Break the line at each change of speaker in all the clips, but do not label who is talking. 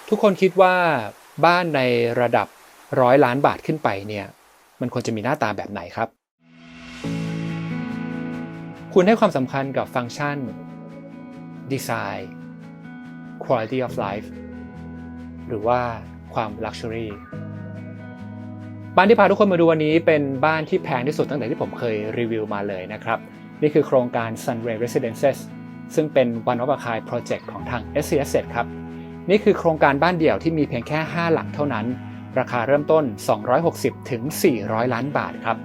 ทุกคนคิดว่าบ้านในระดับ100 ล้านบาทขึ้นไปเนี่ยมันควรจะมีหน้าตาแบบไหนครับคุณให้ความสำคัญกับฟังก์ชันดีไซน์ quality of life หรือว่าความ luxury บ้านที่พาทุกคนมาดูวันนี้เป็นบ้านที่แพงที่สุดตั้งแต่ที่ผมเคยรีวิวมาเลยนะครับนี่คือโครงการ Sunray Residences ซึ่งเป็น One of a Kind Project ของทาง SC Asset ครับนี่คือโครงการบ้านเดี่ยวที่มีเพียงแค่5หลักเท่านั้นราคาเริ่มต้น260ถึง400 ล้านบาทครับ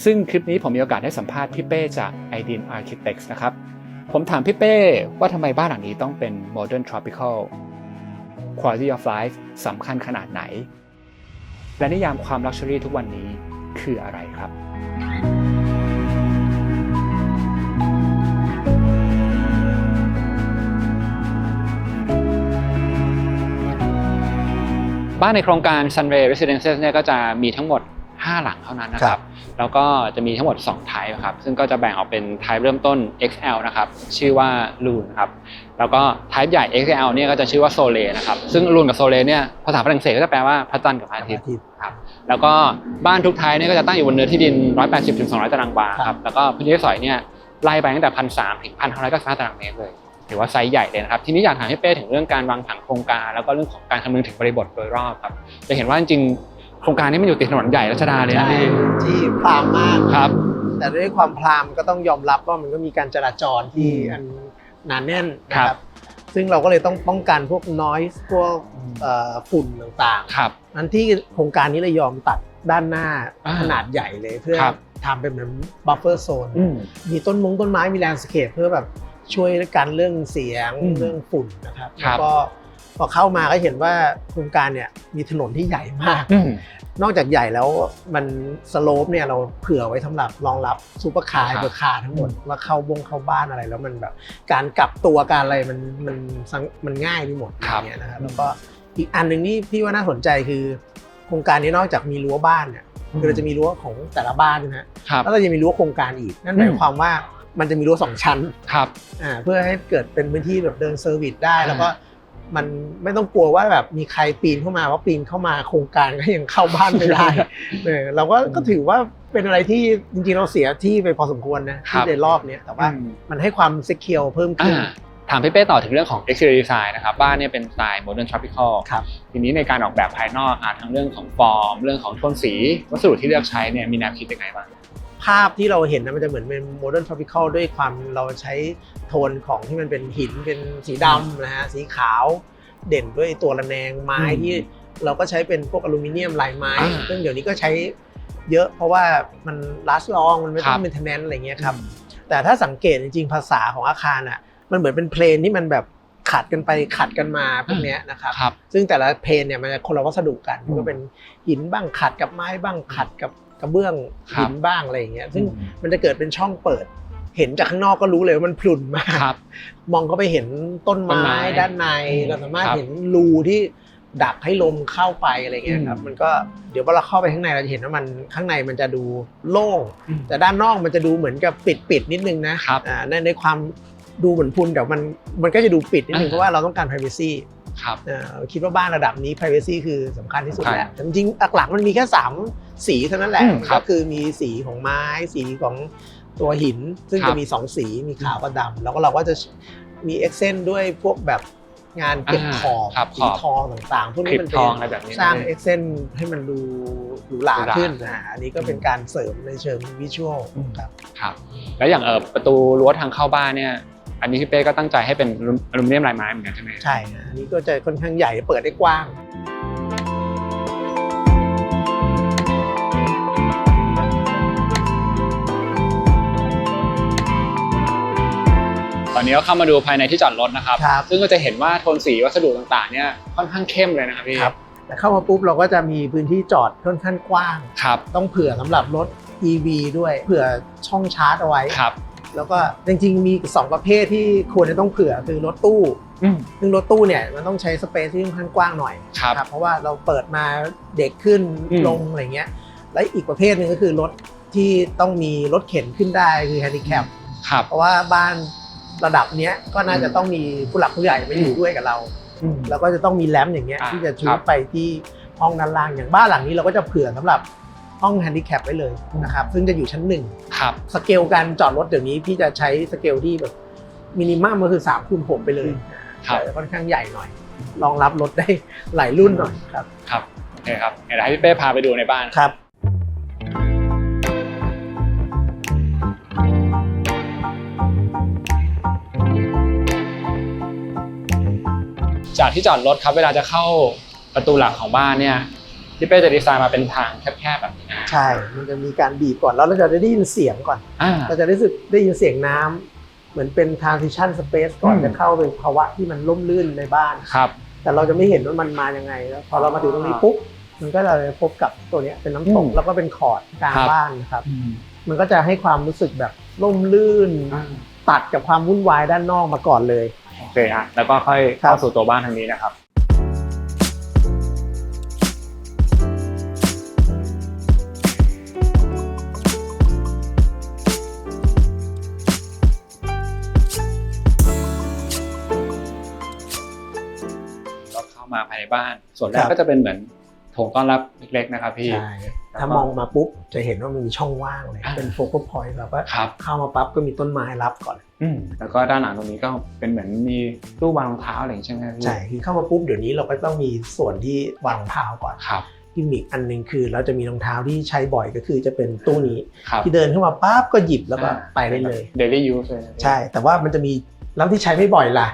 ซึ่งคลิปนี้ผมมีโอกาสได้สัมภาษณ์พี่เป้จาก Idean Architects นะครับผมถามพี่เป้ว่าทำไมบ้านหลังนี้ต้องเป็น Modern Tropical Quality of Life สำคัญขนาดไหนและนิยามความ Luxury ทุกวันนี้คืออะไรครับบ้านในโครงการ Sunray Residences เนี่ยก็จะมีทั้งหมด5หลังเท่านั้นนะครับแล้วก็จะมีทั้งหมด2 type ครับซึ่งก็จะแบ่งออกเป็น type เริ่มต้น XL นะครับชื่อว่า Lune ครับแล้วก็ type ใหญ่ XL เนี่ยก็จะชื่อว่า Soleil นะครับซึ่ง Lune กับ Soleil เนี่ยภาษาฝรั่งเศสก็จะแปลว่าพระจันทร์กับพระอาทิตย์ครับแล้วก็บ้านทุก type เนี่ยก็จะตั้งอยู่บนเนื้อที่ดิน180ถึง200 ตารางวาครับแล้วก็พื้นที่สอยเนี่ยไล่ไปตั้งแต่ 1,300 ถึง 1,595 ตารางเมตรเลยถือว่าไซส์ใหญ่เลยนะครับทีนี้อยากถามให้เป้ถึงเรื่องการวางผังโครงการแล้วก็เรื่องของการคำนึงถึงบริบทโดยรอบครับจะเห็นว่าจริงโครงการนี้มันอยู่ติดถนนใหญ่รัชดาเลยนะ
ที่พรามมาก
ครับ
แต่ด้วยความพรามก็ต้องยอมรับว่ามันก็มีการจราจรที่อันหนาแน่นนะครับซึ่งเราก็เลยต้องป้องกันพวก noise พวกฝุ่นต่างๆนั้นที่โครงการนี้เลยยอมตัดด้านหน้าขนาดใหญ่เลยเพื่อทำเป็นเหมือน buffer zone มีต้นไม้มี landscape เพื่อแบบช่วยกันเรื่องเสียงเรื่องฝุ่นนะครับแล้วก็พอเข้ามาก็เห็นว่าโครงการเนี่ยมีถนนที่ใหญ่มากนอกจากใหญ่แล้วมันสโลปเนี่ยเราเผื่อไว้สำหรับรองรับซูเปอร์คาร์เบอร์คาร์ทั้งหมดว่าเข้าบ้านอะไรแล้วมันแบบการกลับตัวการอะไรมันง่ายไปหมดอย่างเงี้ยนะครับแล้วก็อีกอันนึงนี่พี่ว่าน่าสนใจคือโครงการนี้นอกจากมีรั้วบ้านเนี่ยคือเราจะมีรั้วของแต่ละบ้านนะแล้วก็จะมีรั้วโครงการอีกนั่นหมายความว่ามันจะมีรั้ว2 ชั้นเพื่อให้เกิดเป็นพื้นที่แบบเดินเซอร์วิสได้แล้วก็มันไม่ต้องกลัวว่าแบบมีใครปีนเข้ามาว่าปีนเข้ามาโครงการก็ยังเข้าบ้านไม่ได้เราก็ถือว่าเป็นอะไรที่จริงๆเราเสียที่ไปพอสมควรนะที่ในรอบนี้แต่ว่ามันให้ความเซคิวร์เพิ่มขึ้น
ถามพี่เป้ต่อถึงเรื่องของ exterior design นะครับบ้านเนี่ยเป็นสไตล์ modern tropical ทีนี้ในการออกแบบภายนอกทั้งเรื่องของฟอร์มเรื่องของโทนสีวัสดุที่เลือกใช้เนี่ยมีแนวคิดยังไงบ้าง
ภาพที่เราเห็นนะมันจะเหมือนเป็น modern tropical ด้วยความเราใช้โทนของที่มันเป็นหินเป็นสีดำนะฮะสีขาวเด่นด้วยตัวระแนงไม้ที่เราก็ใช้เป็นพวกอลูมิเนียมลายไม้ซึ่งเดี๋ยวนี้ก็ใช้เยอะเพราะว่ามัน last long มันไม่ต้อง maintenance อะไรเงี้ยครับแต่ถ้าสังเกตจริงๆภาษาของอาคารอ่ะมันเหมือนเป็นเพลนที่มันแบบขัดกันไปขัดกันมาพวกเนี้ยนะครับซึ่งแต่ละเพลนเนี่ยมันจะคนละวัสดุกันก็เป็นหินบ้างขัดกับไม้บ้างขัดกับกระเบื้องหินบ้างอะไรอย่างเงี้ยซึ่งมันจะเกิดเป็นช่องเปิดเห็นจากข้างนอกก็รู้เลยว่ามันพลุนมากมองเข้าไปเห็นต้นไม้ด้านในเราสามารถเห็นรูที่ดักให้ลมเข้าไปอะไรเงี้ยครับมันก็เดี๋ยวพอเราเข้าไปข้างในเราจะเห็นว่ามันข้างในมันจะดูโล่งแต่ด้านนอกมันจะดูเหมือนกับปิดนิดนึงนะในความดูเหมือนพุนแต่มันก็จะดูปิดนิดนึงเพราะว่าเราต้องการ privacy คิดว่าบ้านระดับนี้ privacy คือสำคัญที่สุดแหละจริงๆหลักๆมันมีแค่3 สีเท่านั้นแหละก็คือมีสีของไม้สีของตัวหินซึ่งจะมี2 สีมีขาวกับดำแล้วก็เราก็จะมีเอ็กเซนด้วยพวกแบบงานเก็บขอบสีทองต่างๆพวกนี้มันเป็นสร้างเอ็กเซนให้มันดูหรูหราขึ้นอันนี้ก็เป็นการเสริมในเชิงวิชวล
ครับแล้วอย่างประตูรั้วทางเข้าบ้านเนี่ยอันนี้พี่เป้ก็ตั้งใจให้เป็นอลูมิเนียมลายไม้เหมือนกันใช่ไหม
ใช่อันนี้ก็จะค่อนข้างใหญ่เปิดได้กว้าง
ตอนนี้ก็เข้ามาดูภายในที่จอดรถนะครับซึ่งก็จะเห็นว่าโทนสีวัสดุต่างๆเนี่ยค่อนข้างเข้มเลยนะครับพี่
แต่เข้ามาปุ๊บเราก็จะมีพื้นที่จอดค่อนข้างกว้างต้องเผื่อสำหรับรถ EV ด้วยเผื่อช่องชาร์จเอาไว้แล้วก็จริงๆมี2 ประเภทที่ควรจะต้องเผื่อคือรถตู้ซึ่งรถตู้เนี่ยมันต้องใช้สเปซที่ค่อนข้างกว้างหน่อยครับเพราะว่าเราเปิดมาเด็กขึ้นลงอะไรเงี้ยและอีกประเภทนึงก็คือรถที่ต้องมีรถเข็นขึ้นได้คือแฮนดิแคปเพราะว่าบ้านระดับเนี้ยก็น่าจะต้องมีผู้หลักผู้ใหญ่มาอยู่ด้วยกับเรา แล้วก็จะต้องมีแรมป์อย่างเงี้ยที่จะชู
ครับ
ไปที่ห้องด้านล่างอย่างบ้านหลังนี้เราก็จะเผื่อสำหรับห้องแฮนดิแคปไว้เลยนะครับซึ่งจะอยู่ชั้น1
ครับ
สเกลการจอดรถเดี๋ยวนี้พี่จะใช้สเกลที่แบบมินิมัมก็คือ3x6ไปเลยแต่ค่อนข้างใหญ่หน่อยรองรับรถได้หลายรุ่นหน่อยครับ
ครับโอเคครับเดี๋ยวให้พี่เป้พาไปดูในบ้าน
ครับ
จากที่จอดรถครับเวลาจะเข้าประตูหลักของบ้านเนี่ยพี่เป้จะดีไซน์มาเป็นทางแคบๆแบบนี้
ใช่มันจะมีการบีบก่อนแล้วเราจะได้ยินเสียงก่อนเราจะได้ยินเสียงน้ำเหมือนเป็น transition space ก่อนจะเข้าไปภาวะที่มันร่มรื่นในบ้าน
ครับ
แต่เราจะไม่เห็นว่ามันมายังไงแล้วพอเรามาถึงตรงนี้ปุ๊บมันก็จะพบกับตัวนี้เป็นน้ำตกแล้วก็เป็นคอร์ดกลางบ้านนะครับมันก็จะให้ความรู้สึกแบบร่มรื่นตัดกับความวุ่นวายด้านนอกมาก่อนเลย
โอเคฮะแล้วก็ค่อยเข้าสู่ตัวบ้านทางนี้นะครับมาภายในบ้านส่วนแรกก็จะเป็นเหมือนโถงต้อนรับเล็กๆนะครับพี่
ใช่ถ้ามองมาปุ๊บจะเห็นว่ามันมีช่องว่างเลยเป็นโฟกัสพอยต์เราก็เข้ามาปั๊บก็มีต้นไม้รับก่อน
แล้วก็ด้านหลังตรงนี้ก็เป็นเหมือนมีตู้วางรองเท้าอะไรอย่างเงี้ยใช่ไหมพี่
ใช่คือเข้ามาปุ๊บเดี๋ยวนี้เราก็ต้องมีส่วนที่วางรองเท้าก่อนกิมมิคอันนึงคือเราจะมีรองเท้าที่ใช้บ่อยก็คือจะเป็นตู้นี้ที่เดินเข้ามาปั๊บก็หยิบแล้วก็ไปได้เลย
daily use เลย
ใช่แต่ว่ามันจะมีแล้วที่ใช้ไม่บ่อยล่ะ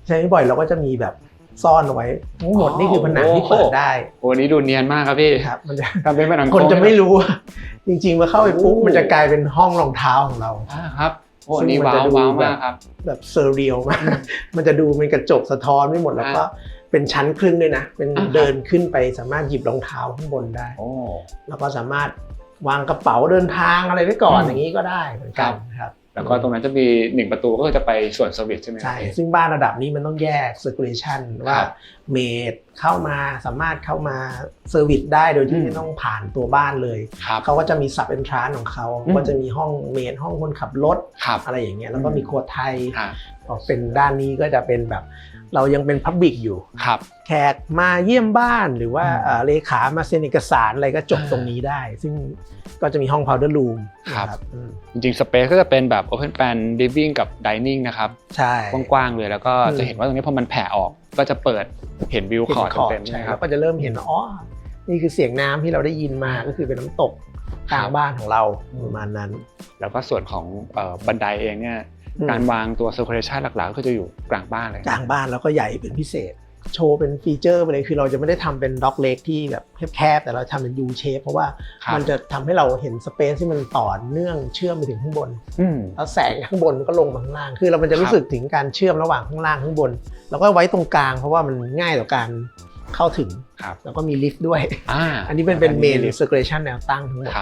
ใช้ไม่บ่อยเราก็จะมีแบบซ่อนเอาไว้ทั้งหมดนี่คือผนังที่เปิดได้
โอ้นี้ดูเนียนมากครับพี่
ครับมันจะ
ทำเป็นผนัง
คนจะไม่รู้จริงๆมาเข้าไปปุ๊บมันจะกลายเป็นห้องรองเท้าของเรา
ครับโอ้นี่ว้าวมากครับ
แบบเซอร์เรียลมากมันจะดูเป็นกระจกสะท้อนไม่หมดแล้วก็เป็นชั้นครึ่งด้วยนะเป็นเดินขึ้นไปสามารถหยิบรองเท้าข้างบนได้แล้วก็สามารถวางกระเป๋าเดินทางอะไรไว้ก่อนอย่างนี้ก็ได้เหมือนกันครับ
แล้วก็ตรงนั้นจะมี1ประตูก็จะไปส่วนเซอร์วิสใช่ไหม
ใช่ซึ่งบ้านระดับนี้มันต้องแยก circulation ว่าเมดเข้ามาสามารถเข้ามาเซอร์วิสได้โดยที่ไม่ต้องผ่านตัวบ้านเลยเขาก็จะมี sub entrance ของเขาก็จะมีห้องเมดห้องคนขับรถอะไรอย่างเงี้ยแล้วก็มีครัวไทยออกเป็นด้านนี้ก็จะเป็นแบบเรายังเป็น public อยู่แขกมาเยี่ยมบ้านหรือว่าเลขามาเซ็นเอกสารอะไรก็จบตรงนี้ได้ซึ่งก็จะมีห้อง powder room
ครับจริงๆ space ก็จะเป็นแบบ open plan living กับ dining นะครับ
ใช่
กว้างๆเลยแล้วก็จะเห็นว่าตรงนี้พอมันแผ่ออกก็จะเปิดเห็นวิวคอร์ดเต็มๆใช่ครับ
ก็จะเริ่มเห็นนี่คือเสียงน้ำที่เราได้ยินมาก็คือเป็นน้ำตกกลางบ้านของเราประมาณนั้น
แล้วก็ส่วนของบันไดเองเนี่ยการวางตัว circulation หลักๆก็จะอยู่กลางบ้านเลย
กลางบ้านแล้วก็ใหญ่เป็นพิเศษโชว์เป็นฟีเจอร์ไปเลยคือเราจะไม่ได้ทำเป็นด็อกเล็กที่แบบแคบๆแต่เราทำเป็น U shape เพราะว่ามันจะทำให้เราเห็นสเปซที่มันต่อเนื่องเชื่อมไปถึงข้างบนแล้วแสงข้างบนก็ลงมาข้างล่างคือเรามันจะรู้สึกถึงการเชื่อมระหว่างข้างล่างข้างบนแล้วก็ไว้ตรงกลางเพราะว่ามันง่ายต่อการเข้าถึงแล้วก็มีลิฟต์ด้วยอันนี้เป็นเมน circulation แนวตั้งทั้งหมด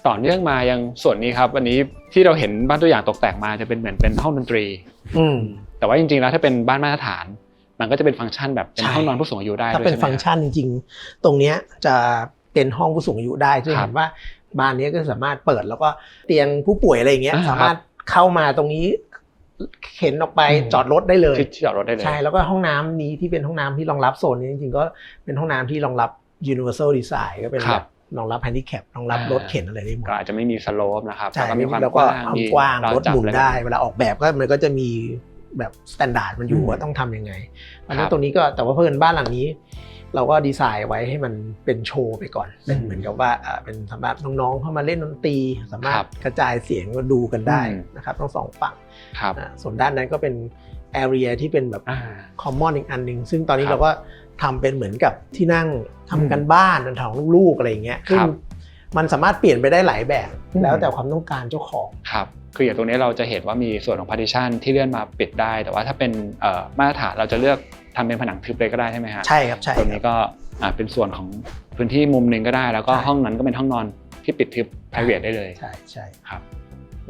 ต่อเนื่องมายังส่วนนี้ครับวันนี้ที่เราเห็นบ้านตัวอย่างตกแต่งมาจะเป็นเหมือนเป็นห้องดนตรีแต่ว่าจริงๆแล้วถ้าเป็นบ้านมาตรฐานมันก็จะเป็นฟังก์ชันแบบเป็นห้องนอนผู้สูงอายุได้
ถ้าเป็นฟังก์ชันจริงๆตรงนี้จะเป็นห้องผู้สูงอายุได้จะเห็นว่าบ้านนี้ก็สามารถเปิดแล้วก็เตียงผู้ป่วยอะไรอย่างเงี้ยสามารถเข้ามาตรงนี้เข็นออกไปจอดรถได้เลย
จอดรถได้เลย
ใช่แล้วก็ห้องน้ำนี้ที่เป็นห้องน้ำที่รองรับโซนนี้จริงๆก็เป็นห้องน้ำที่รองรับ universal design ก็เป็นแบบรองรับแฮนดิแคปรองรับรถเข็นอะไรได้หมด
ก็อาจจะไม่มีสโลปนะครับ
แต่ก็มีความกว้างรถหมุนได้เวลาออกแบบก็มันก็จะมีแบบสแตนดาร์ดมันอยู่ว่าต้องทำยังไงเพราะฉะนั้นตรงนี้ก็แต่ว่าเพิ่นบ้านหลังนี้เราก็ดีไซน์ไว้ให้มันเป็นโชว์ไปก่อนเป็นเหมือนกับว่าเป็นสำหรับน้องๆเข้ามาเล่นดนตรีสามารถกระจายเสียงก็ดูกันได้นะครับทั้งสองฝั่งส่วนด้านนั้นก็เป็นแอเรียที่เป็นแบบคอมมอนอีกอันนึงซึ่งตอนนี้เราก็ทำเป็นเหมือนกับที่นั่งทำกันบ้านของลูกๆอะไรอย่างเงี้ยซึ่งมันสามารถเปลี่ยนไปได้หลายแบบแล้วแต่ความต้องการเจ้าของ
ครับคืออย่างตรงนี้เราจะเห็นว่ามีส่วนของ partition ที่เลื่อนมาปิดได้แต่ว่าถ้าเป็นมาตรฐานเราจะเลือกทำเป็นผนังทึบเลยก็ได้ใช่ไหมฮะ
ใช่ครับใช่
ตรงนี้ก็เป็นส่วนของพื้นที่มุมนึงก็ได้แล้วก็ห้องนั้นก็เป็นห้องนอนที่ปิดทึบ private ได้เลย
ใช่
ครับ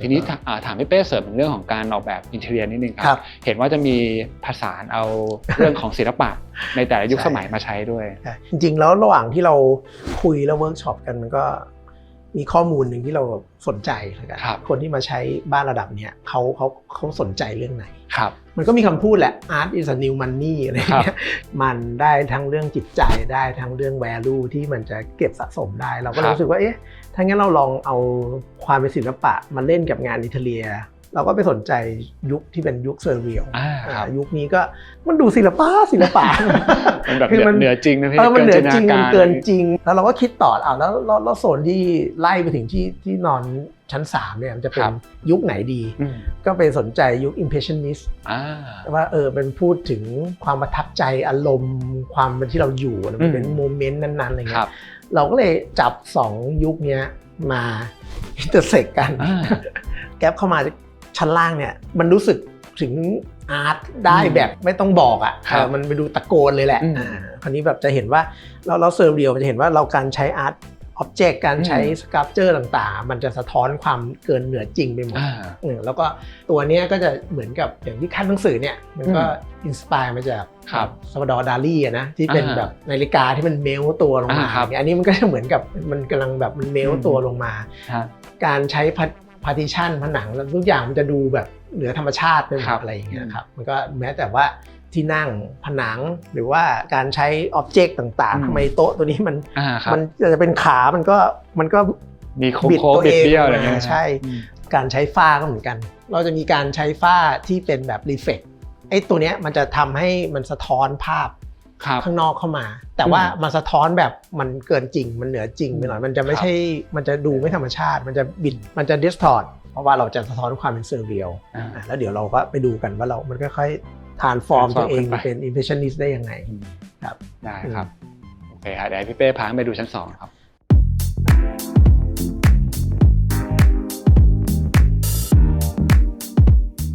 ทีนี้ถามพี่เป้เสริมเรื่องของการออกแบบอินเทอร์เนียนิดนึงครับเห็นว่าจะมีผสานเอาเรื่องของศิลปะในแต่ละยุคสมัยมาใช้ด้วย
จริงๆแล้วระหว่างที่เราคุยแล้วเวิร์กช็อปกันมันก็มีข้อมูลหนึ่งที่เราสนใจนะครับคนที่มาใช้บ้านระดับเนี้ยเขาสนใจเรื่องไหน
ครับ
มันก็มีคำพูดแหละ art is a new money อะไรอย่างเงี้ยมันได้ทั้งเรื่องจิตใจได้ทั้งเรื่อง value ที่มันจะเก็บสะสมได้เราก็รู้สึกว่าเอ๊ะถ้างั้นเราลองเอาความเป็นศิลปะมาเล่นกับงานอิตาเลียเราก็ไปสนใจยุคที่เป็นยุคเซอร์เรียลยุคนี้ก็มันดูศิลปะ
มันแบบเหนือจริงนะพี่
มันเหนือจริงมันเกินจริงแล้วเราก็คิดต่อแล้วโซนที่ไล่ไปถึงที่นอนชั้น3เนี่ยมันจะเป็นยุคไหนดีก็ไปสนใจยุค Impressionist ว่าเป็นพูดถึงความประทับใจอารมณ์ความเป็นที่เราอยู่มันเป็นโมเมนต์นั้นๆอะไรเงี้ยเราก็เลยจับ2ยุคนี้มาอินเตอร์เซ็กกันแก๊ปเข้ามาชั้นล่างเนี่ยมันรู้สึกถึงอาร์ตได้แบบไม่ต้องบอกอ่ะมันไปดูตะโกนเลยแหละคราวนี้แบบจะเห็นว่าเราเซอร์เรียลจะเห็นว่าเราการใช้อาร์ตอ็อบเจกต์การใช้สครับเจอร์ต่างๆมันจะสะท้อนความเกินเหนือจริงไปหมดแล้วก็ตัวนี้ก็จะเหมือนกับอย่างที่ขั้นหนังสือเนี่ยมันก็อินสปายมาจากซาลวาดอร์ดาลีนะที่เป็นแบบนาฬิกาที่มันเมลตัวลงมาอันนี้มันก็จะเหมือนกับมันกำลังแบบมันเมลตัวลงมาการใช้partition ผนังทุกอย่างมันจะดูแบบเหนือธรรมชาติไปหมดอะไรอย่างเงี้ยครับมันก็แม้แต่ว่าที่นั่งผนังหรือว่าการใช้อ็อบเจกต์ต่างๆทำไมโต๊ะตัวนี้มันจะเป็นขามันก็
มีบิดตัวเองอะไรอย่างเงี้ย
ใช่การใช้ฝ้าก็เหมือนกันเราจะมีการใช้ฝ้าที่เป็นแบบรีเฟล็กไอ้ตัวเนี้ยมันจะทำให้มันสะท้อนภาพข้างนอกเข้ามาแต่ว่ามันสะท้อนแบบมันเกินจริงมันเหนือจริงไปหน่อยมันจะไม่ใช่มันจะดูไม่ธรรมชาติมันจะบิดมันจะดิสทอร์ตเพราะว่าเราจะสะท้อนความเป็นเซอร์เรียลแล้วเดี๋ยวเราก็ไปดูกันว่ามันค่อยๆทรานส์ฟอร์มตัวเองเป็น impressionist ได้ยังไงครับ
ได้ครับโอเคครับเดี๋ยวพี่เป้พาไปดูชั้น2ครับ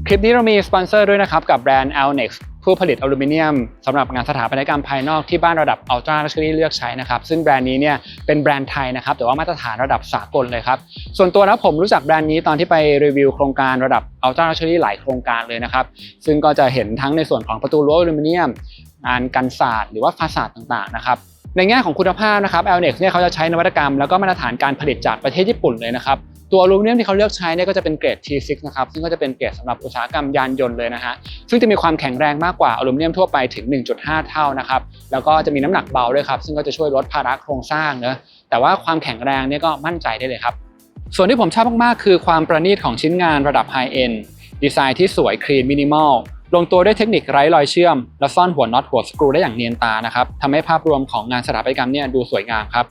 คลิปนี้เรามีสปอนเซอร์ด้วยนะครับกับแบรนด์ Alnexผู้ผลิตอลูมิเนียมสำหรับงานสถาปัตยกรรมภายนอกที่บ้านระดับ Ultra Luxury เลือกใช้นะครับซึ่งแบรนด์นี้เนี่ยเป็นแบรนด์ไทยนะครับแต่ว่ามาตรฐานระดับสากลเลยครับส่วนตัวแล้วผมรู้จักแบรนด์นี้ตอนที่ไปรีวิวโครงการระดับ Ultra Luxury หลายโครงการเลยนะครับซึ่งก็จะเห็นทั้งในส่วนของประตูรั้วอลูมิเนียมงานกันศาสตร์หรือว่าฟาสาดต่างๆนะครับในแง่ของคุณภาพนะครับ Alnex เนี่ยเขาจะใช้นวัตกรรมแล้วก็มาตรฐานการผลิตจากประเทศญี่ปุ่นเลยนะครับตัวอลูมิเนียมที่เขาเลือกใช้เนี่ยก็จะเป็นเกรด T6 นะครับซึ่งก็จะเป็นเกรดสำหรับอุตสาหกรรมยานยนต์เลยนะฮะซึ่งจะมีความแข็งแรงมากกว่าอลูมิเนียมทั่วไปถึง 1.5 เท่านะครับแล้วก็จะมีน้ำหนักเบาด้วยครับซึ่งก็จะช่วยลดภาระโครงสร้างนะแต่ว่าความแข็งแรงเนี่ยก็มั่นใจได้เลยครับส่วนที่ผมชอบมากๆคือความประณีตของชิ้นงานระดับไฮเอนด์ดีไซน์ที่สวยคลีนมินิมอลลงตัวด้วยเทคนิคไร้รอยเชื่อมและซ่อนหัวน็อตหัวสกรูได้อย่างเนียนตานะครับทำให้ภาพรวมของงานสถาปัตยกรรมเนี่ยดูสวยงามครับ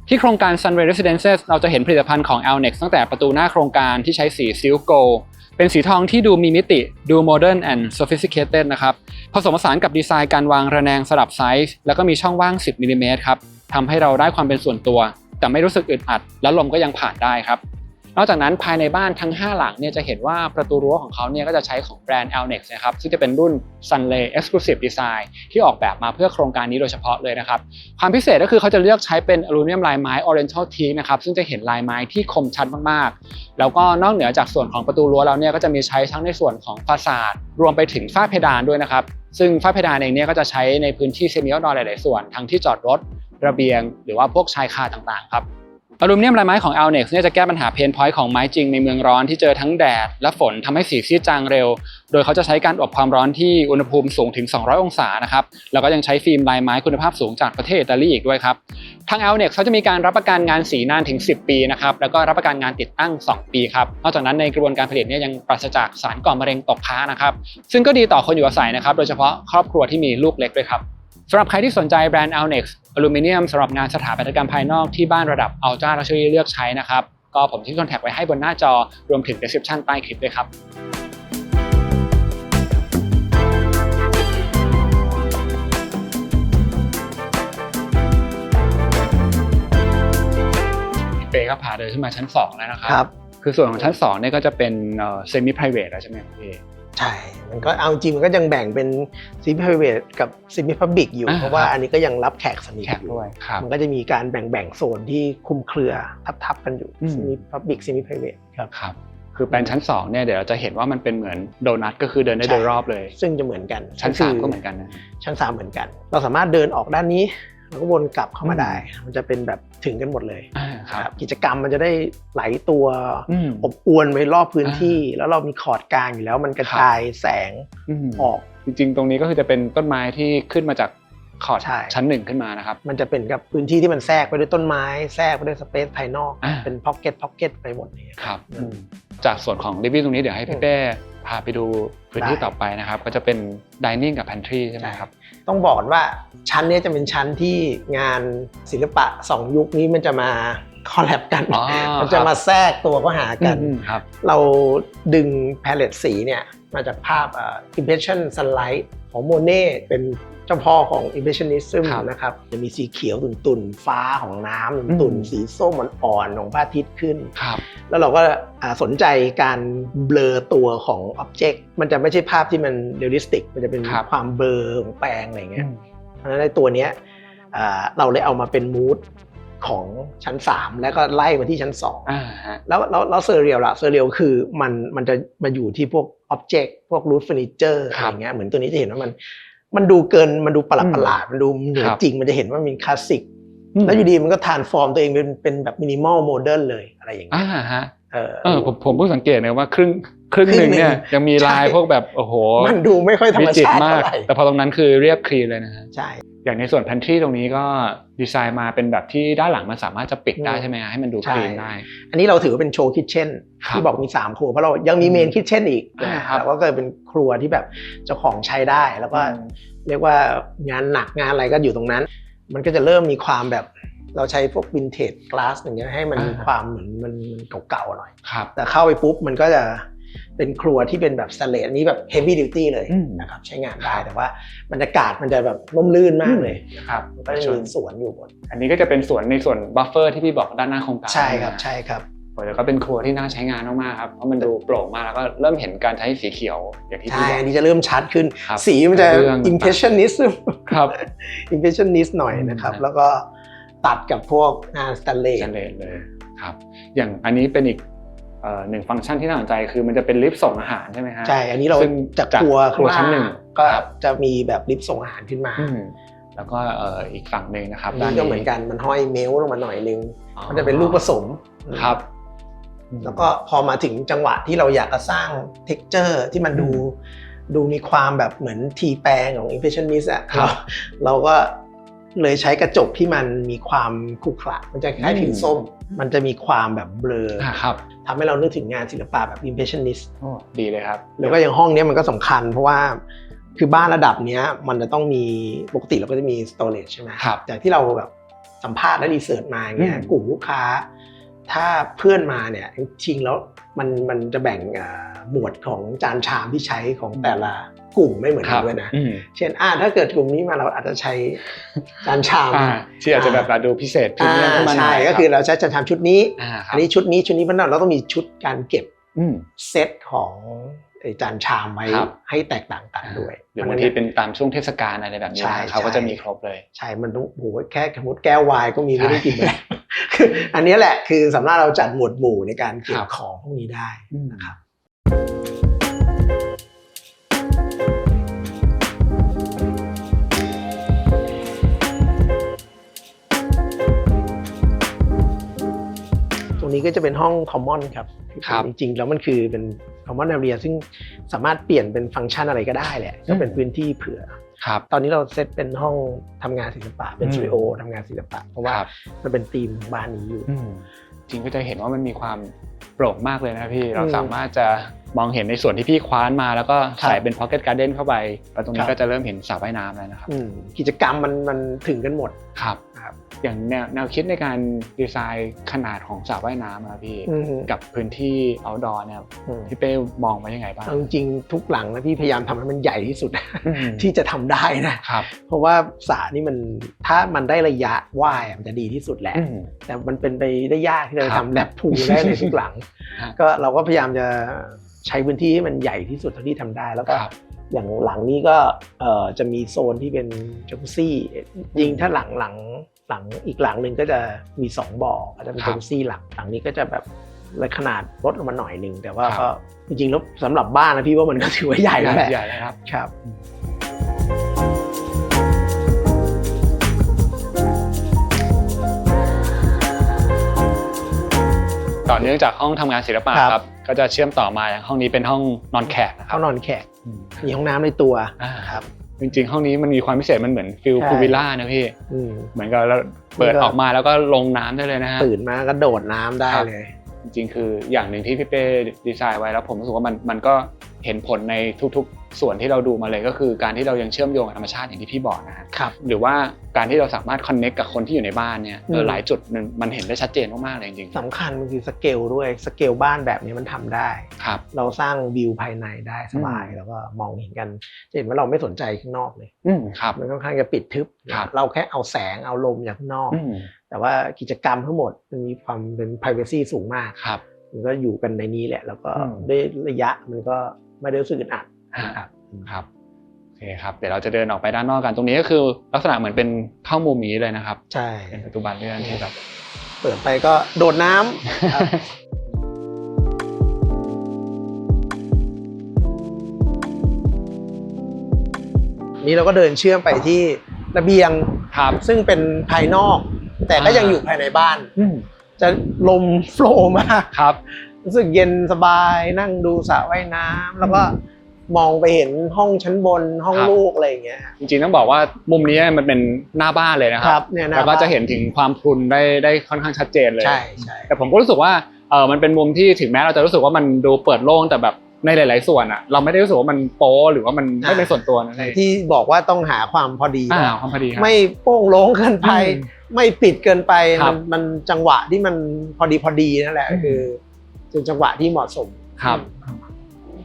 ที่โครงการ Sunway Residences เราจะเห็นผลิตภัณฑ์ของ Alnex ตั้งแต่ประตูหน้าโครงการที่ใช้สี Silk Gold เป็นสีทองที่ดูมีมิติดู Modern and Sophisticated นะครับผสมผสานกับดีไซน์การวางระแนงสลับไซส์แล้วก็มีช่องว่าง10มิลลิเมตรครับทำให้เราได้ความเป็นส่วนตัวแต่ไม่รู้สึกอึดอัดและลมก็ยังผ่านได้ครับนอกจากนั้นภายในบ้านทั้ง5หลังเนี่ยจะเห็นว่าประตูรั้วของเขาเนี่ยก็จะใช้ของแบรนด์ Alnex นะครับซึ่งจะเป็นรุ่น Sunlay Exclusive Design ที่ออกแบบมาเพื่อโครงการนี้โดยเฉพาะเลยนะครับความพิเศษก็คือเขาจะเลือกใช้เป็นอลูมิเนียมลายไม้ Oriental Teak นะครับซึ่งจะเห็นลายไม้ที่คมชัดมากๆแล้วก็นอกเหนือจากส่วนของประตูรั้วแล้วเนี่ยก็จะมีใช้ทั้งในส่วนของฟาสาดรวมไปถึงฝ้าเพดานด้วยนะครับซึ่งฝ้าเพดานเองเนี่ยก็จะใช้ในพื้นที่เซมิเอาท์ดอร์หลายๆส่วนทั้งที่จอดรถระเบียงหรือว่าพวกชายคาต่างๆครับอลูมิเนียมลายไม้ของ Alnex เนี่ยจะแก้ปัญหาเพนพอยต์ของไม้จริงในเมืองร้อนที่เจอทั้งแดดและฝนทำให้สีซีดจางเร็วโดยเขาจะใช้การอบความร้อนที่อุณหภูมิสูงถึง200องศานะครับแล้วก็ยังใช้ฟิล์มลายไม้คุณภาพสูงจากประเทศอิตาลีอีกด้วยครับทาง Alnex เขาจะมีการรับประกันงานสีนานถึง10ปีนะครับแล้วก็รับประกันงานติดตั้ง2ปีครับนอกจากนั้นในกระบวนการผลิตเนี่ยยังปราศจากสารก่อมะเร็งตกค้างนะครับซึ่งก็ดีต่อคนอยู่อาศัยนะครับโดยเฉพาะครอบครัวที่มีลูกเล็กด้วยครับสำหรับใครที่สนใจแบรนด์ Alnex อลูมิเนียมสำหรับงานสถาปัตยกรรมภายนอกที่บ้านระดับ Ultra Luxury เลือกใช้นะครับก็ผมทิ้งคอนแทคไว้ให้บนหน้าจอรวมถึง description ใต้คลิปด้วยครับเป้ก็พาเดินขึ้นมาชั้น2แล้วนะครับคือส่วนของชั้น2เนี่ยก็จะเป็นsemi private แล้วใช่ไหมครับพี่
ใช่มันก็เอาจริงมันก็ยังแบ่งเป็น semi private กับ semi public อยู่เพราะว่าอันนี้ก็ยังรับแขกสนิทด้วยมันก็จะมีการแบ่งโซนที่คุมเครือทับกันอยู่ semi public semi private
ครับคือเป็นชั้น2เนี่ยเดี๋ยวเราจะเห็นว่ามันเป็นเหมือนโดนัทก็คือเดินได้โดยรอบเลย
ซึ่งจะเหมือนกัน
ชั้น3ก็เหมือนกันนะ
ชั้น3เหมือนกันเราสามารถเดินออกด้านนี้ แล้วก็วนกลับเข้ามาได้มันจะเป็นแบบถึงกันหมดเลย
ครับ
กิจกรรมมันจะได้ไหลตัวอบอวนไปรอบพื้นที่แล้วเรามีคอร์ดกลางอยู่แล้วมันกระจายแสงออก
จริงๆตรงนี้ก็คือจะเป็นต้นไม้ที่ขึ้นมาจากคอร์ดชั้น1ขึ้นมานะครับ
มันจะเป็นกับพื้นที่ที่มันแทรกไปด้วยต้นไม้แทรกไปด้วยสเปซภายนอกเป็นพ็อกเก็ตไปหมดเลย
ครับจากส่วนของลิฟวิ่งตรงนี้เดี๋ยวให้พี่เป้พาไปดูพื้นที่ต่อไปนะครับก็จะเป็น dining กับ pantry ใช่ไหมครับ
ต้องบอกว่าชั้นนี้จะเป็นชั้นที่งานศิลปะ2ยุคนี้มันจะมาคอลแลบกันมันจะมาแทรกตัวเข้าหากันเราดึงพาเลตสีเนี่ยมาจากภาพImpression Sunlight ของโมเน่เป็นเจ้าพ่อของ Impressionism นะครับจะมีสีเขียวตุ่นๆฟ้าของน้ำตุ่นๆสีส้มอ่อนๆของพระอาทิตย์ขึ้นแล้วเราก็สนใจการเบลอตัวของอ็อบเจกต์มันจะไม่ใช่ภาพที่มันเรียลลิสติกมันจะเป็นความเบลอของแปลงอะไรเงี้ยเพราะฉะนั้นในตัวนี้เราเลยเอามาเป็นมูดของชั้น3แล้วก็ไล่มาที่ชั้น2แล้วเซอร์เรียลล่ะเซอร์เรียลคือมันจะมาอยู่ที่พวกอ็อบเจกต์พวกรูทเฟอร์นิเจอร์อะไรเงี้ยเหมือนตัวนี้จะเห็นว่ามันดูเกินมันดูประหลาดมันดูเหนือจริงมันจะเห็นว่ามันคลาสสิกแล้วอยู่ดีมันก็ทรานส์ฟอร์มตัวเองเป็นแบบมินิมอลโมเดิร์นเลยอะไรอย่างเงี้ย
ผมเพิ่งสังเกตนะว่าครึ่งหนึ่งเนี่ยยังมีลายพวกแบบโอ้โห
มันดูไม่ค่อยธรรมชาติเท่าไหร่
แต่พอตรงนั้นคือเรียบคลีนเลยนะฮะ
ใช่
อย่างในส่วน pantry ตรงนี้ก็ดีไซน์มาเป็นแบบที่ด้านหลังมันสามารถจะปิดได้ใช่ไหมให้มันดูคลีนได้
อันนี้เราถือว่าเป็นโชว์คิทเช่นที่บอกมี3ครัวเพราะเรายังมีเมนคิทเช่นอีกแล้วก็เกิดเป็นครัวที่แบบเจ้าของใช้ได้แล้วก็เรียกว่างานหนักงานอะไรก็อยู่ตรงนั้นมันก็จะเริ่มมีความแบบเราใช้พวกวินเทจกลาสอย่างเงี้ยให้มันมีความเหมือนมันเก่าๆหน่อยแต่เข้าไปปุ๊บมันก็จะเป็นครัวที่เป็นแบบสเลทนี้แบบเฮฟวี่ดิวตี้เลยนะครับใช้งานได้แต่ว่าบรรยากาศมันจะแบบร่มรื่นมากเลยนะครับก็จะมีสวนอยู่บน
อันนี้ก็จะเป็นสวนในส่วนบัฟเฟอร์ที่พี่บอกด้านหน้าโครงการ
ใช่ครับ
แล้วก็เป็นครัวที่น่าใช้งานมากๆครับเพราะมันดูโปร่งมากแล้วก็เริ่มเห็นการใช้สีเขียวอย่างที่พี่บอก
อันนี้จะเริ่มชัดขึ้นสีมันจะ impressionist
ครับ
impressionist หน่อยนะครับแล้วก็ตัดกับพวกงานสแตนเลส
เลยครับอย่างอันนี้เป็นอีกหนึ่งฟังก์ชันที่น่าสนใจคือมันจะเป็นลิฟต์ส่งอาหารใช่ไหมฮะ
ใช่อันนี้เราจากครัวชั้น1ก็จะมีแบบลิฟต์ส่งอาหารขึ้นมา
แล้วก็อีกฝั่งหนึ่งนะครับ
ด้านนี้ก็เหมือนกันมันห้อยเมลลงมาหน่อยนึงมันจะเป็นลูกผสม
ครับ
แล้วก็พอมาถึงจังหวะที่เราอยากจะสร้าง texture ที่มันดูมีความแบบเหมือนทีแปลงของ impressionist อ่ะเราก็เลยใช้กระจกที่มันมีความขรุขระมันจะคล้ายผิวส้มมันจะมีความแบบเบลอทำให้เรานึกถึงงานศิลปะแบบ impressionist
ดีเลยครับ
แล้วก็อย่างห้องนี้มันก็สำคัญเพราะว่าคือบ้านระดับนี้มันจะต้องมีปกติเราก็จะมี storage ใช่ไหมจากที่เราแบบสัมภาษณ์และรีเสิร์ชมาอย่างเงี้ยกลุ่มลูกค้าถ้าเพื่อนมาเนี่ยจริงๆแล้วมันจะแบ่งหมวดของจานชามที่ใช้ของแต่ละกลุ่มไม่เหมือนกันด้วยนะเช่นถ้าเกิดกลุ่มนี้มาเราอาจจะใช้จานชาม
ที่อาจจะแบบดูพิเศษ
ขึ้นใช่ก็คือเราใช้จานชามชุดนี้อันนี้ชุดนี้เพราะนั้นเราต้องมีชุดการเก็บเซตของจานชามไว้ให้แตกต่างกันด้วย
หรือบางทีเป็นตามช่วงเทศกาลอะไรแบบนี้เขาก็จะมีครบเลย
ใช่มันต้องโหแค่สมมติแก้ววายก็มีไม่ได้กินเลยอันนี้แหละคือสำหรับเราจัดหมวดหมู่ในการเก็บของพวกนี้ได้นะครับตรงนี้ก็จะเป็นห้อง common ครับจริงๆแล้วมันคือเป็น common area ซึ่งสามารถเปลี่ยนเป็นฟังก์ชันอะไรก็ได้แหละก็เป็นพื้นที่เผื่อตอนนี้เราเซตเป็นห้องทำงานศิลปะเป็นสตูดิโอทำงานศิลปะเพราะว่ามันเป็นธีมบ้านนี้อยู่
จริงก็จะเห็นว่ามันมีความโปร่งมากเลยนะพี่เราสามารถจะมองเห็นในส่วนที่พี่คว้านมาแล้วก็ใส่เป็น pocket garden เข้าไปแล้วตรงนี้ก็จะเริ่มเห็นสระว่ายน้ำแล้วนะครับ
กิจกรรมมันถึงกันหมด
ครับอย่างแนวคิดในการดีไซน์ขนาดของสระว่ายน้ำนะพี่กับพื้นที่ outdoor เนี่ยพี่เป้มองไว้ยังไงบ้าง
จริงๆทุกหลังนะพี่พยายามทำให้มันใหญ่ที่สุดที่จะทำได้นะครับเพราะว่าสระนี่มันถ้ามันได้ระยะว่ายมันจะดีที่สุดแหละแต่มันเป็นไปได้ยากที่จะทำแลบพูลได้ในทุกหลังก็เราก็พยายามจะใช้พื้นที่ให้มันใหญ่ที่สุดเท่าที่ทำได้แล้วก็อย่างหลังนี้ก็จะมีโซนที่เป็นจักรุซี่ยิงถ้าหลังอีกหลังหนึ่งก็จะมี2บ่ออาจจะเป็นจักรุซี่หลังนี้ก็จะแบบขนาดลดลงมาหน่อยนึงแต่ว่าก็จริงๆแล้วสำหรับบ้านนะพี่ว่ามันก็ถือว่าใหญ่แล้วแหละ
ใหญ่แล้วครับ ต่อเนื่องจากห้องทำงานศิลปะ
ครับ
ครับก็จะเชื่อมต่อมาอย่างห้องนี้เป็นห้องนอนแขกนะครั
เขา
บ
นอนแขกมีห้องน้ำในตัว
ครับ จริงๆห้องนี้มันมีความพิเศษมันเหมือนฟิล
ใช่
พูลวิลล่านะพี่
อืม
เหมือนกับเราเปิดออกมาแล้วก็ลงน้ำได้เลยนะฮะ
ตื่นมาก็โดดน้ำได้
ครับ
เลย
จริงๆคืออย่างหนึ่งที่พี่เป้ดีไซน์ไว้แล้วผมรู้สึกว่ามันก็เห็นผลในทุกๆส่วนที่เราดูมาเลยก็คือการที่เรายังเชื่อมโยงกับธรรมชาติอย่างที่พี่บอกนะฮะ
ครับ
หรือว่าการที่เราสามารถคอนเน็กกับคนที่อยู่ในบ้านเนี่ย
อืม
หลายจุดมันเห็นได้ชัดเจนมากๆเลยจริง
สำคัญมันคือสเกลด้วยสเกลบ้านแบบนี้มันทำได้
ๆครับ
เราสร้างวิวภายในได้สบายแล้วก็มองเห็นกันจะเห็นว่าเราไม่สนใจข้างนอกเลย
ครับ
มันค่อนข้างจะปิดทึบ
ครับ
เราแค่เอาแสงเอาลมจากข้างนอก
อืม
แต่ว่ากิจกรรมทั้งหมดมันมีความเป็น privacy สูงมาก
ครับ
มันก็อยู่กันในนี้แหละ แล้วก็
อืม
ด้วยระยะมันก็ไม่ได้รู้สึกอึดอัด
ฮะ
นะครับ
ครับโอเคครับเดี๋ยวเราจะเดินออกไปด้านนอกกันตรงนี้ก็คือลักษณะเหมือนเป็นเข้ามุมนี้เลยนะครับ
ใช่
เป็นประตูบานเลื่อนที่แบบ
เปิดไปก็โดดน้ำครับ นี่เราก็เดินเชื่อมไปที่ระเบียง
ครับ
ซึ่งเป็นภายนอก แต่ก็ยังอยู่ภายในบ้าน จะลมโฟลว์มาก
ครับ
รู้สึกเย็นสบายนั่งดูสระว่ายน้ำแล้วก็มองไปเห็นห้องชั้นบนห้อง
ครับ
ลูกอะไรอย่างเงี้ย
จริงๆต้องบอกว่ามุมนี้มันเป็นหน้าบ้านเลยนะค
ครั
รั
บบ เนี่ยนะ
แล้วก็จะเห็นถึงความพรุนได้ค่อนข้างชัดเจนเลย
ใช่ใช่
แต่ผมก็รู้สึกว่ามันเป็นมุมที่ถึงแม้เราจะรู้สึกว่ามันดูเปิดโล่งแต่แบบในหลาย ๆ ส่วนอ่ะเราไม่ได้รู้สึกว่ามันโป๊หรือว่ามันไม่เป็นส่วนตัวนะพี่
ที่บอกว่าต้องหาความพอดี
ความพอดีครับ
ไม่โป้งโล่งเกินไป
อืม
ไม่ปิดเกินไป
ครับ
มันจังหวะที่มันพอดีนั่นแหละ
อืม
คือเป็นจังหวะที่เหมาะสม
ครับ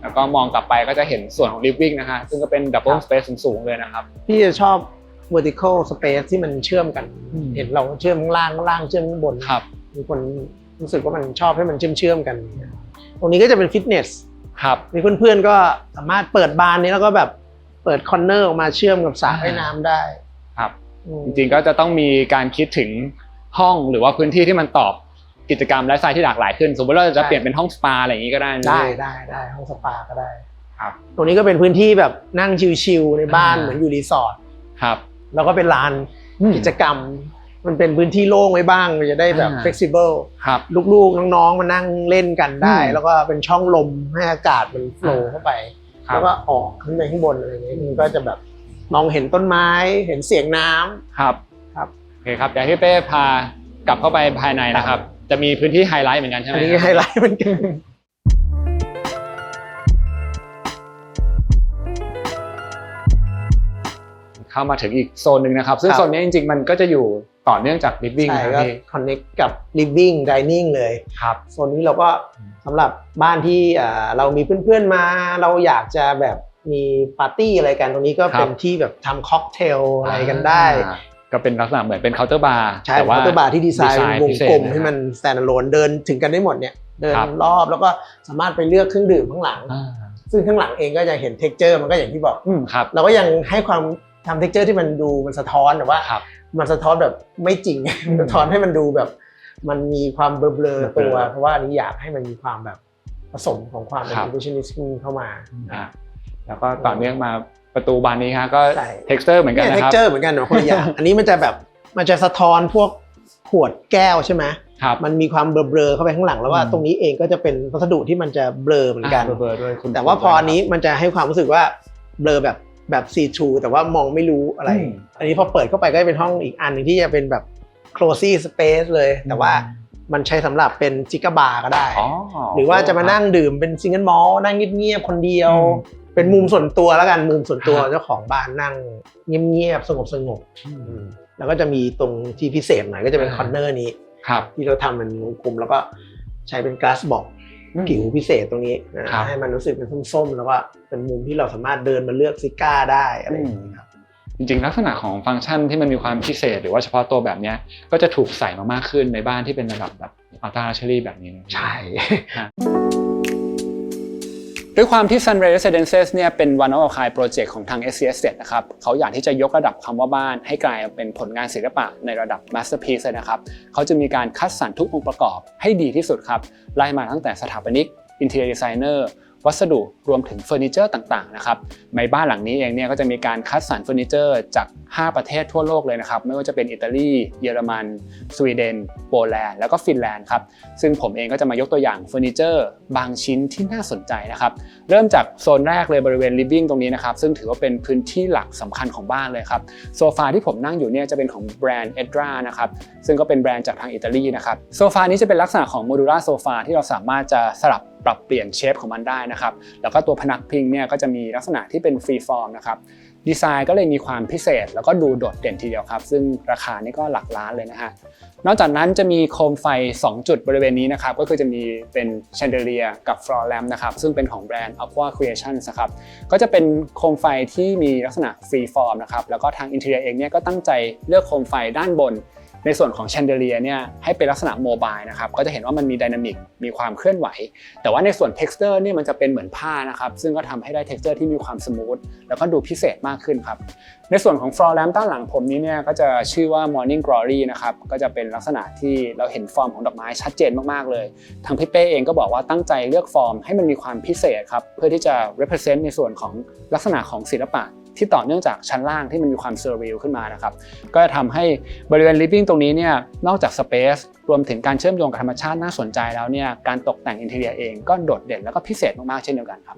แล้วก็มองกลับไปก็จะเห็นส่วนของ living นะฮะซึ่งก็เป็น double space สูงๆเลยนะครับ
พี่จะชอบ vertical space ที่มันเชื่อมกัน
อืม
เห็นเราเชื่อมข้างล่างข้างล่างเชื่อมข้างบน
ครับ
มีคนรู้สึกว่ามันชอบให้มันเชื่อมกัน ตรงนี้ก็จะเป็นฟิตเนส
ครับ
มีเพื่อนๆก็สามารถเปิดบานนี้แล้วก็แบบเปิดคอนเนอร์ออกมาเชื่อมกับสระว่ายน้ำได้
ครับ จริงๆก็จะต้องมีการคิดถึงห้องหรือว่าพื้นที่ที่มันตอบกิจกรรมไลฟ์สไตล์ที่หลากหลายขึ้น สมมติเราจะเปลี่ยนเป็นห้องสปาอะไรอย่างนี้ก็ได้นะ
ได้ห้องสปาก็ได้
ครับ
ตรงนี้ก็เป็นพื้นที่แบบนั่งชิลๆในบ้าน
อ่า
เหมือนอยู่รีสอร์ท
ครับ
แล้วก็เป็นลานกิจกรรม มันเป็นพื้นที่โล่งไว้บ้างมันจะได้แบบ
อ่า
flexible
ครับ
ลูกๆน้องๆมานั่งเล่นกันได้
อืม
แล้วก็เป็นช่องลมให้อากาศมันโฟลว์เข้าไป
ครับ
แล้วก็ออกขึ้นไปข้างบนอะไรอย่างเงี้ยมันก็จะแบบมองเห็นต้นไม้เห็นเสียงน้ำ
ครับ
ครับ
โอเคครับเดี๋ยวพี่เป้พากลับเข้าไปภายในนะครับ จะมีพื้นที่ไฮไลท์เหมือนกันใช่ไหม
อันนี้ก็ไฮไลท์เหมือนกัน
เข้ามาถึงอีกโซนหนึ่งนะครับ ซึ่ง
ครับ
โซนนี้จริงๆมันก็จะอยู่ต่อเนื่องจาก living
ใช่
นะ
ก็
พี่
connect กับ living dining เลย
ครับ
โซนนี้เราก็สำหรับบ้านที่เรามีเพื่อนๆมาเราอยากจะแบบมีปาร์ตี้อะไรกันตรงนี้ก็เป็นที่แบบทำค็อกเทลอะไรกันได้
ก็เป็นลักษณะเหมือนเป็นเคาน์เตอร์บาร์
ใช่เคาน์เตอร์บาร์ที่ดีไซน์เป็นวงกลมให้มัน
พิเศษ
standalone เดินถึงกันได้หมดเนี่ยเดิน
ครับ
รอบแล้วก็สามารถไปเลือกเครื่องดื่มข้างหลัง
อ่า
ซึ่งข้างหลังเองก็จะเห็น texture มันก็อย่างที่บอก
ครับ
เราก็ยังให้ความทำ texture ที่มันดูมันสะท้อนแต่ว่า
ครับ
มันสะท้อนแบบไม่จริง
อืม
สะท้อนให้มันดูแบบ มันมีความเบลอๆ
เบลอๆ
ตัว เพราะว่าอันนี้อยากให้มันมีความแบบผสมของความเป็น
ครับ
impressionist เข้ามา
อ่าแล้วก็ต่อเนื่องมาประตูบานนี้ฮะก็
ใช่
texture เหมือนกัน
เนี่ย
นะครับ
texture เหมือนกันเนาะคนละอย่าง อันนี้มันจะแบบมันจะสะท้อนพวกขวดแก้วใช่ไหม
ครับ
มันมีความเบลอๆเข้าไปข้างหลังแล้วว่า
อืม
ตรงนี้เองก็จะเป็นวัสดุที่มันจะเบลอเหมือนกัน
เบอร์ด้วยคุณ
แต่ว่าพออันนี้มันจะให้ความรู้สึกว่าเบลอแบบซีทรูแต่ว่ามองไม่รู้อะไร อันนี้พอเปิดเข้าไปก็จะเป็นห้องอีกอันหนึงที่จะเป็นแบบ closy space เลย แต่ว่ามันใช้สำหรับเป็นจิกาบาร์ก็ได้
อ๋อ
หรือว่าจะมานั่งดื่มเป็นซิงเกิลมอลนั่งเงียบๆคนเดียว เป็นมุมส่วนตัวแล้วกันมุมส่วนตัวเจ้าของบ้านนั่งเงียบๆสงบๆแล้วก็จะมีตรงที่พิเศษหน่อยก็จะเป็นคอร์เนอร์นี้
ครับ
ที่เราทำเป็นวงกลมแล้วก็ใช้เป็นก a สบอกผิวพิเศษตรงนี้นะครับ ให้มันรู้สึกเป็นส้มๆแล้วก็เป็นมุมที่เราสามารถเดินมาเลือกซิก้าได้อะไรอย่างนี้ครับ
จริงๆลักษณะของฟังก์ชันที่มันมีความพิเศษหรือว่าเฉพาะตัวแบบเนี้ยก็จะถูกใส่มามากขึ้นในบ้านที่เป็นระดับแบบอัลต้าลักชัวรี่แบบนี้นะ
ใช่
ด้วยความที่ Sunray Residences เนี่ยเป็น one of a kind project ของทาง SC Estate นะครับเขาอยากที่จะยกระดับคำว่าบ้านให้กลายเป็นผลงานศิลปะในระดับ masterpiece เลยนะครับเขาจะมีการคัดสรรทุกองค์ประกอบให้ดีที่สุดครับไล่มาตั้งแต่สถาปนิก interior designer วัสดุรวมถึงเฟอร์นิเจอร์ต่างๆนะครับในบ้านหลังนี้เองเนี่ยก็จะมีการคัดสรรเฟอร์นิเจอร์จาก5ประเทศทั่วโลกเลยนะครับไม่ว่าจะเป็นอิตาลีเยอรมันสวีเดนโปแลนด์แล้วก็ฟินแลนด์ครับซึ่งผมเองก็จะมายกตัวอย่างเฟอร์นิเจอร์บางชิ้นที่น่าสนใจนะครับเริ่มจากโซนแรกเลยบริเวณ living ตรงนี้นะครับซึ่งถือว่าเป็นพื้นที่หลักสำคัญของบ้านเลยครับโซฟาที่ผมนั่งอยู่เนี่ยจะเป็นของแบรนด์ Edra นะครับซึ่งก็เป็นแบรนด์จากทางอิตาลีนะครับโซฟานี้จะเป็นลักษณะของโมดูล่าโซฟาที่เราสามารถจะสลับปรับเปลี่ยนเชฟของมันได้นะครับแล้วก็ตัวพนักพิงเนี่ยก็จะมีลักษณะที่เป็นฟรีฟอร์มนะครับดีไซน์ก็เลยมีความพิเศษแล้วก็ดูโดดเด่นทีเดียวครับซึ่งราคานี่ก็หลักล้านเลยนะฮะนอกจากนั้นจะมีโคมไฟ2จุดบริเวณนี้นะครับก็คือจะมีเป็นแชนเดเลียร์กับฟลอร์แลมป์นะครับซึ่งเป็นของแบรนด์ Aqua Creations นะครับก็จะเป็นโคมไฟที่มีลักษณะฟรีฟอร์มนะครับแล้วก็ทางอินทีเรียเองเนี่ยก็ตั้งใจเลือกโคมไฟด้านบนในส่วนของแชนเดเลียร์เนี่ยให้เป็นลักษณะโมบายนะครับก็จะเห็นว่ามันมีไดนามิกมีความเคลื่อนไหวแต่ว่าในส่วน texture เนี่ยมันจะเป็นเหมือนผ้านะครับซึ่งก็ทำให้ได้ texture ที่มีความสมูทแล้วก็ดูพิเศษมากขึ้นครับในส่วนของ floor lamp ด้านหลังผมนี้เนี่ยก็จะชื่อว่า Morning Glory นะครับก็จะเป็นลักษณะที่เราเห็นฟอร์มของดอกไม้ชัดเจนมากๆเลยทางพี่เป้เองก็บอกว่าตั้งใจเลือกฟอร์มให้มันมีความพิเศษครับเพื่อที่จะ represent ในส่วนของลักษณะของศิลปะที่ต่อเนื่องจากชั้นล่างที่มันมีความเซอร์เรียลขึ้นมานะครับก็จะทำให้บริเวณ living ตรงนี้เนี่ยนอกจาก space รวมถึงการเชื่อมโยงกับธรรมชาติน่าสนใจแล้วเนี่ยการตกแต่งอินทีเรียเองก็โดดเด่นแล้วก็พิเศษมากๆเช่นเดียวกันครับ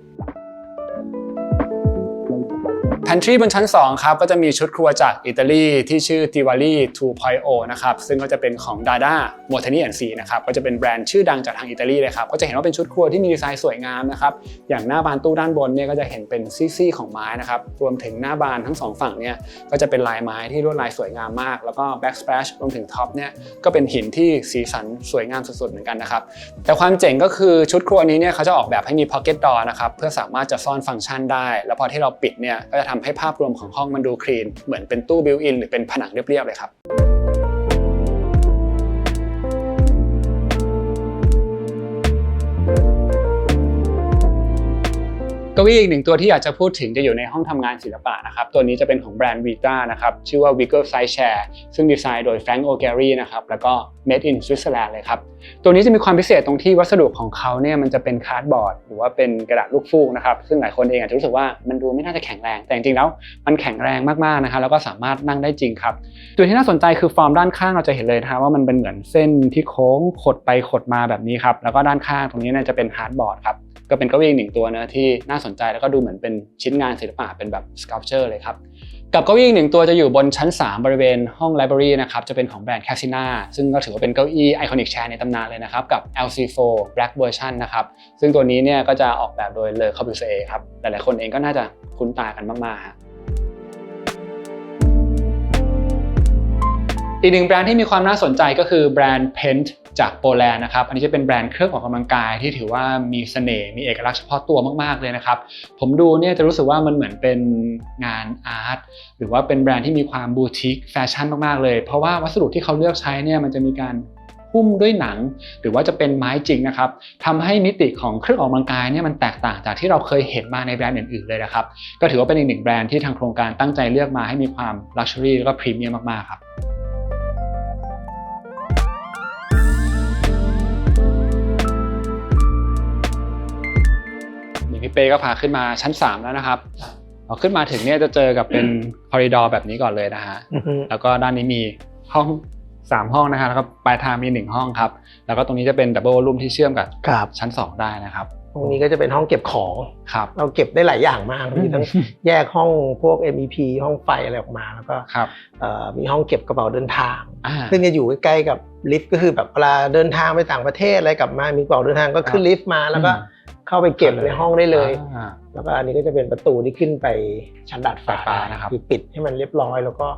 Pantry บนชั้น2ครับก็จะมีชุดครัวจากอิตาลีที่ชื่อ Diwali 2.0 นะครับซึ่งก็จะเป็นของ Dada Montani & C นะครับก็จะเป็นแบรนด์ชื่อดังจากทางอิตาลีเลยครับก็จะเห็นว่าเป็นชุดครัวที่มีดีไซน์สวยงามนะครับอย่างหน้าบานตู้ด้านบนเนี่ยก็จะเห็นเป็นซี่ๆของไม้นะครับรวมถึงหน้าบานทั้ง2ฝั่งเนี่ยก็จะเป็นลายไม้ที่ลวดลายสวยงามมากแล้วก็ backsplash รวมถึงท็อปเนี่ยก็เป็นหินที่สีสันสวยงามสุดๆเหมือนกันนะครับแต่ความเจ๋งก็คือชุดครัวนี้เนี่ยเขาจะออกแบบให้มี pocket door นะครับเพื่อสามารถจะซ่อนฟังก์ชันได้แล้วพอที่เราปิดเนี่ยก็จะทำให้ภาพรวมของห้องมันดูคลีนเหมือนเป็นตู้บิวต์อินหรือเป็นผนังเรียบๆเลยครับเก้าอี้อีกหนึ่งตัวที่อยากจะพูดถึงจะอยู่ในห้องทำงานศิลปะนะครับตัวนี้จะเป็นของแบรนด์ Vita นะครับชื่อว่า Wiggle Side Chair ซึ่งดีไซน์โดย Frank O'Gary นะครับแล้วก็ Made in Switzerland เลยครับตัวนี้จะมีความพิเศษตรงที่วัสดุของเขาเนี่ยมันจะเป็นคาร์ดบอร์ดหรือว่าเป็นกระดาษลูกฟูกนะครับซึ่งหลายคนเองอาจจะรู้สึกว่ามันดูไม่น่าจะแข็งแรงแต่จริงๆแล้วมันแข็งแรงมากๆนะครับแล้วก็สามารถนั่งได้จริงครับตัวที่น่าสนใจคือฟอร์มด้านข้างเราจะเห็นเลยนะว่ามันเป็นเหมือนเส้นที่โค้งขดไปขดมาแบบนี้ครับแล้วก็ด้านข้างตรงนี้เนี่ยจะเป็นฮาร์ดบอร์ดครับก็เป็นเก้าอี้หนึ่งตัวนะที่น่าสนใจแล้วก็ดูเหมือนเป็นชิ้นงานศิลปะเป็นแบบ sculpture เลยครับกับเก้าอี้หนึ่งตัวจะอยู่บนชั้น3บริเวณห้อง library นะครับจะเป็นของแบรนด์ Casina ซึ่งก็ถือว่าเป็นเก้าอี้ iconic chair ในตำนานเลยนะครับกับ LC4 Black Version นะครับซึ่งตัวนี้เนี่ยก็จะออกแบบโดย Le Corbusier ครับหลายๆคนเองก็น่าจะคุ้นตากันมากๆอีกหนึ่งแบรนด์ที่มีความน่าสนใจก็คือแบรนด์ Pent จากโปแลนด์นะครับอันนี้จะเป็นแบรนด์เครื่องออกกำลังกายที่ถือว่ามีเสน่ห์มีเอกลักษณ์เฉพาะตัวมากๆเลยนะครับผมดูเนี่ยจะรู้สึกว่ามันเหมือนเป็นงานอาร์ตหรือว่าเป็นแบรนด์ที่มีความบูติกแฟชั่นมากๆเลยเพราะว่าวัสดุที่เขาเลือกใช้เนี่ยมันจะมีการหุ้มด้วยหนังหรือว่าจะเป็นไม้จริงนะครับทำให้มิติของเครื่องออกกำลังกายเนี่ยมันแตกต่างจากที่เราเคยเห็นมาในแบรนด์อื่นๆเลยนะครับก็ถือว่าเป็นอีกหนึ่งแบรนด์ที่ทางโครงการตั้งใจเลือกมาให้มีความลักชัวรี่แล้วก็พรีเมียมมากๆครับพี่เป้ก็พาขึ้นมาชั้น3แล้วนะครับพอขึ้นมาถึงเนี่ยจะเจอกับเป็นคอริดอร์แบบนี้ก่อนเลยนะฮะแล้วก็ด้านนี้มีห้อง3ห้องนะฮะแล้วก็ปลายทางมี1ห้องครับแล้วก็ตรงนี้จะเป็นดับเบิลรูมที่เชื่อมกับชั้น2ได้นะครับ
ตรงนี้ก็จะเป็นห้องเก็บของ
ครับ
เราเก็บได้หลายอย่างมากมีทั้งแยกห้องพวก MEP ห้องไฟอะไรออกมาแล้วก็มีห้องเก็บกระเป๋าเดินทางซึ่งจะอยู่ใกล้ๆกับลิฟต์ก็คือแบบเวลาเดินทางไปต่างประเทศอะไรกลับมามีกระเป๋าเดินทางก็ขึ้นลิฟต์มาแล้วก็เข้าไปเก็บในห้องได้เลยแล้วก็อันนี้ก็จะเป็นประตูที่ขึ้นไปชั้นดาดฟ้านะครับคือปิดให้มันเรียบร้อยแล้วก็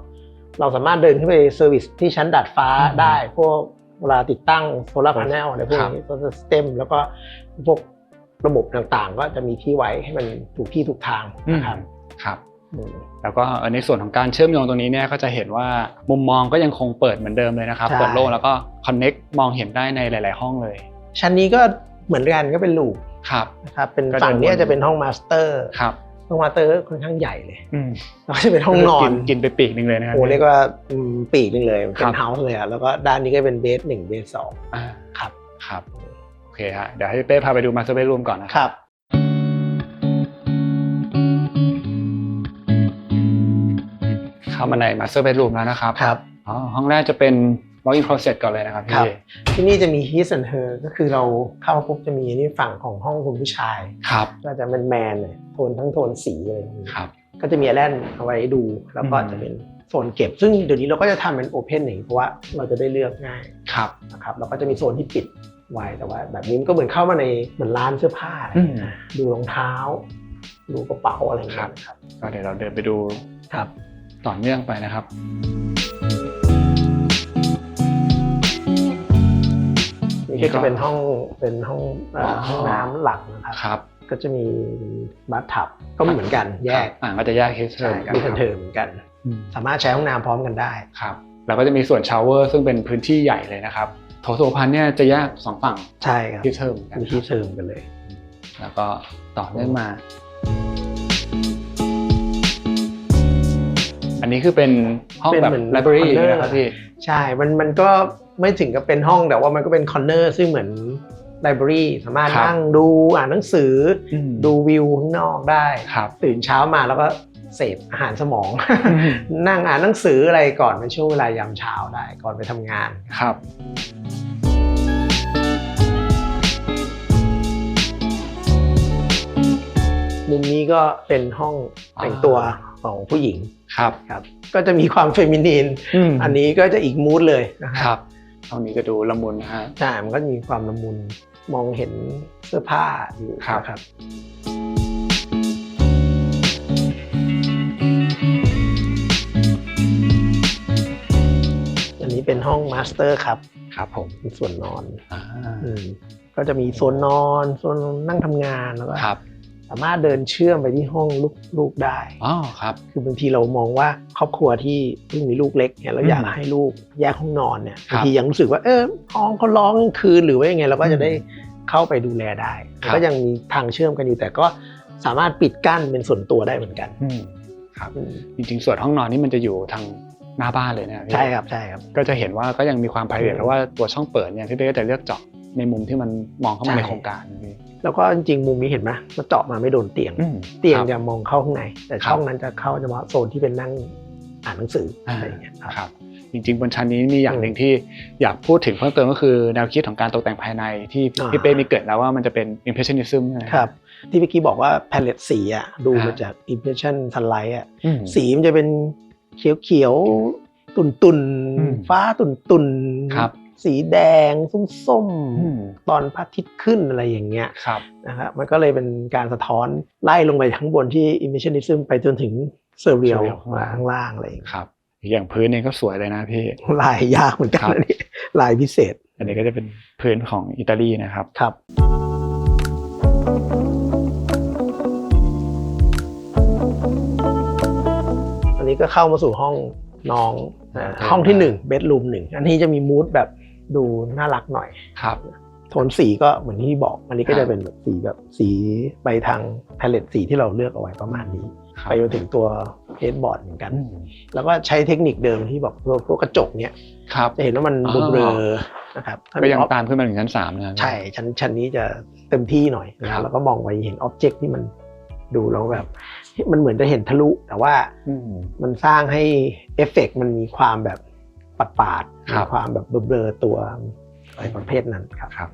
เราสามารถเดินขึ้นไปเซอร์วิสที่ชั้นดาดฟ้าได้พวกเวลาติดตั้งโซลาร์พาเนลอะไรพวกนี้โซลาร์สเต็มแล้วก็พวกระบบต่างๆก็จะมีที่ไว้ให้มันถูกที่ถูกทางนะครับ
ครับแล้วก็ในส่วนของการเชื่อมโยงตรงนี้เนี่ยก็จะเห็นว่ามุมมองก็ยังคงเปิดเหมือนเดิมเลยนะครับเปิดโล่งแล้วก็คอนเน็กมองเห็นได้ในหลายๆห้องเลย
ชั้นนี้ก็เหมือนกันก็เป็นลูปนะครับเป็นฝั่งนี้จะเป็นห้องมาสเตอร์ห้องมาสเตอร์ค่อนข้างใหญ่เลยแล้วก็จะเป็นห้องนอน
กินไปปีกนึงเลยนะครับ
โอ้เรียกว่าปีกนึงเลยเป็นเฮาส์เลยแล้วก็ด้านนี้ก็เป็นเบส1เบส2ครับ
โอเคฮะเดี๋ยวให้เป้พาไปดูมาสเตอร์เบดรูมก่อนนะครับ เข้ามาใน Master Bedroom แล้วนะครับ
ครับ
ห้องแรกจะเป็น Walk-in closet ก่อนเลยนะครับ
ครั
พี่
บ ที่นี่จะมี his and her ก็คือเราเข้าปุ๊บจะมีนี่ฝั่งของห้องคุณผู้ชาย
ครับ
ก็จะแมนเลยโทนทั้งโทนสีอะไรพวกนี้
ครับ
ก็จะมีแอลนเอาไว้ดูแล้วก็จะเป็นโซนเก็บซึ่งเดี๋ยวนี้เราก็จะทำเป็นโอเพนอย่างนี้เพราะว่าเราจะได้เลือกง่าย
ครับ
นะครับแล้วก็จะมีโซนที่ปิดไว้แต่ว่าแบบนี้มันก็เหมือนเข้ามาในเหมือนร้านเสื้อผ้าดูรองเท้าดูกระเป๋าอะไรอย่างเงี้ยครับ
ก็เดี๋ยวเราเดินไปดู
ครับ
ต่อเนื่องไปนะครับ
นี่ก็จะเป็นห้องน้ำหลักนะครับ
ครับ
ก็จะมีบัธทับก็เหมือนกันแยก
ก็จะแยกเคสเทอ
ใช่
ร์กัน
มีเทอร์เหมือนกัน สามารถใช้ห้องน้ำพร้อมกันได้
ครับแล้วก็จะมีส่วนชาวเวอร์ซึ่งเป็นพื้นที่ใหญ่เลยนะครับโถส้วมพันเนี่ยจะแยก2ฝั่ง
ใช่ครับ
ที่เทอร์เหมือนกัน
มีที่เทอร์กันเลย
แล้วก็ต่อเนื่องมา อันนี้คือเป็นห้องแบบไลบรารีนะครับพี่
ใช่มันก็ไม่ถึงกับเป็นห้องแต่ว่ามันก็เป็นคอร์เนอร์ซึ่งเหมือนไลบรารีสามารถนั่งดูอ่านหนังสือดูวิวข้างนอกได้ ตื่นเช้ามาแล้วก็เสพอาหารสมอง นั่งอ่านหนังสืออะไรก่อนในช่วงเวลายามเช้าได้ก่อนไปทำงาน
ครับ
มุมนี้ก็เป็นห้องแต่งตัวของผู้หญิง
ครับ
ครับก็จะมีความเฟมินีนอันนี้ก็จะอีกมูดเลยนะครับ
ห้องนี้จะดูละมุนนะฮะ
ใช่มันก็มีความละมุนมองเห็นเสื้อผ้าอยู่ครับอันนี้เป็นห้องมาสเตอร์ครับ
ครับผม
มีส่วนนอนก็จะมีโซนนอนโซนนั่งทำงานแล้วก็สามารถเดินเชื่อมไปที่ห้องลูกได้
ครับ
คือบางทีเรามองว่าครอบครัวที่เพิ่งมีลูกเล็กเนี่ยเราอยากให้ลูกแยกห้องนอนเนี่ยบางทียังรู้สึกว่าห้องเขาร้องกลางคืนหรือว่ายังไงเราก็จะได้เข้าไปดูแลได้ก็ยังมีทางเชื่อมกันอยู่แต่ก็สามารถปิดกั้นเป็นส่วนตัวได้เหมือนกัน
ครับจริงๆส่วนห้องนอนนี่มันจะอยู่ทางหน้าบ้านเลยนะ
ใช่ครับ
ก็จะเห็นว่าก็ยังมีความ private เพราะว่าตัวช่องเปิดเนี่ยพี่เป้ก็จะเลือกเจาะในมุมที่มันมองเข้ามาในโครงการนี่
แล้วก็จริงๆมุมนี้เห็นไหมมันเจาะมาไม่โดนเตียงจะมองเข้าข้างในแต่ช่องนั้นจะเข้าเฉพาะโซนที่เป็นนั่งอ่านหนังสืออะไรอย่างเงี้ย
ครับจริงๆบนชั้นนี้มีอย่างหนึ่งที่อยากพูดถึงเพิ่มเติมก็คือแนวคิดของการตกแต่งภายในที่พี่เป้มีเกิดแล้วว่ามันจะเป็น impressionism
ครับที่เมื่อกี้บอกว่าแพลเลตสีอ่ะดูมาจาก impression sunlight อ่ะสีมันจะเป็นเขียวๆตุ่นๆฟ้าตุ่นๆสีแดงส้มๆตอนพระอาทิตย์ขึ้นอะไรอย่างเงี้ยนะครับมันก็เลยเป็นการสะท้อนไล่ลงไปข้างบนที่ impressionism ไปจนถึงเซอร์เรียลมาข้างล่างอะไรอย่างเงี้ย
อย่างพื้นเองก็สวยเลยนะพี่
ลายยากเหมือนกันนะนี่ลายพิเศษ
อันนี้ก็จะเป็นพื้นของอิตาลีนะครับ
อันนี้ก็เข้ามาสู่ห้องน้องห้องที่1 bedroom 1อันนี้จะมีมูดแบบดูน่ารักหน่อยโทนสีก็เหมือนที่บอกอันนี้ก็จะเป็นแบบสีไปทางแพลเลตสีที่เราเลือกเอาไว้ประมาณนี้ไปจนถึงตัวเฮดบอร์ดเหมือนกันแล้วก็ใช้เทคนิคเดิมที่บอกพวกกระจกเนี้ยจะเห็นว่ามันเบลอนะครับ
ก็ยังตามขึ้นมาถึงชั้น3นะ
ใช่ชั้นนี้จะเต็มที่หน่อยนะแล้วก็มองไปเห็นอ็อบเจกต์ที่มันดูแล้วแบบมันเหมือนจะเห็นทะลุแต่ว่ามันสร้างให้เอฟเฟกต์มันมีความแบบปาดมีความแบบเบลอตัวอะไรประเภทนั้นครับ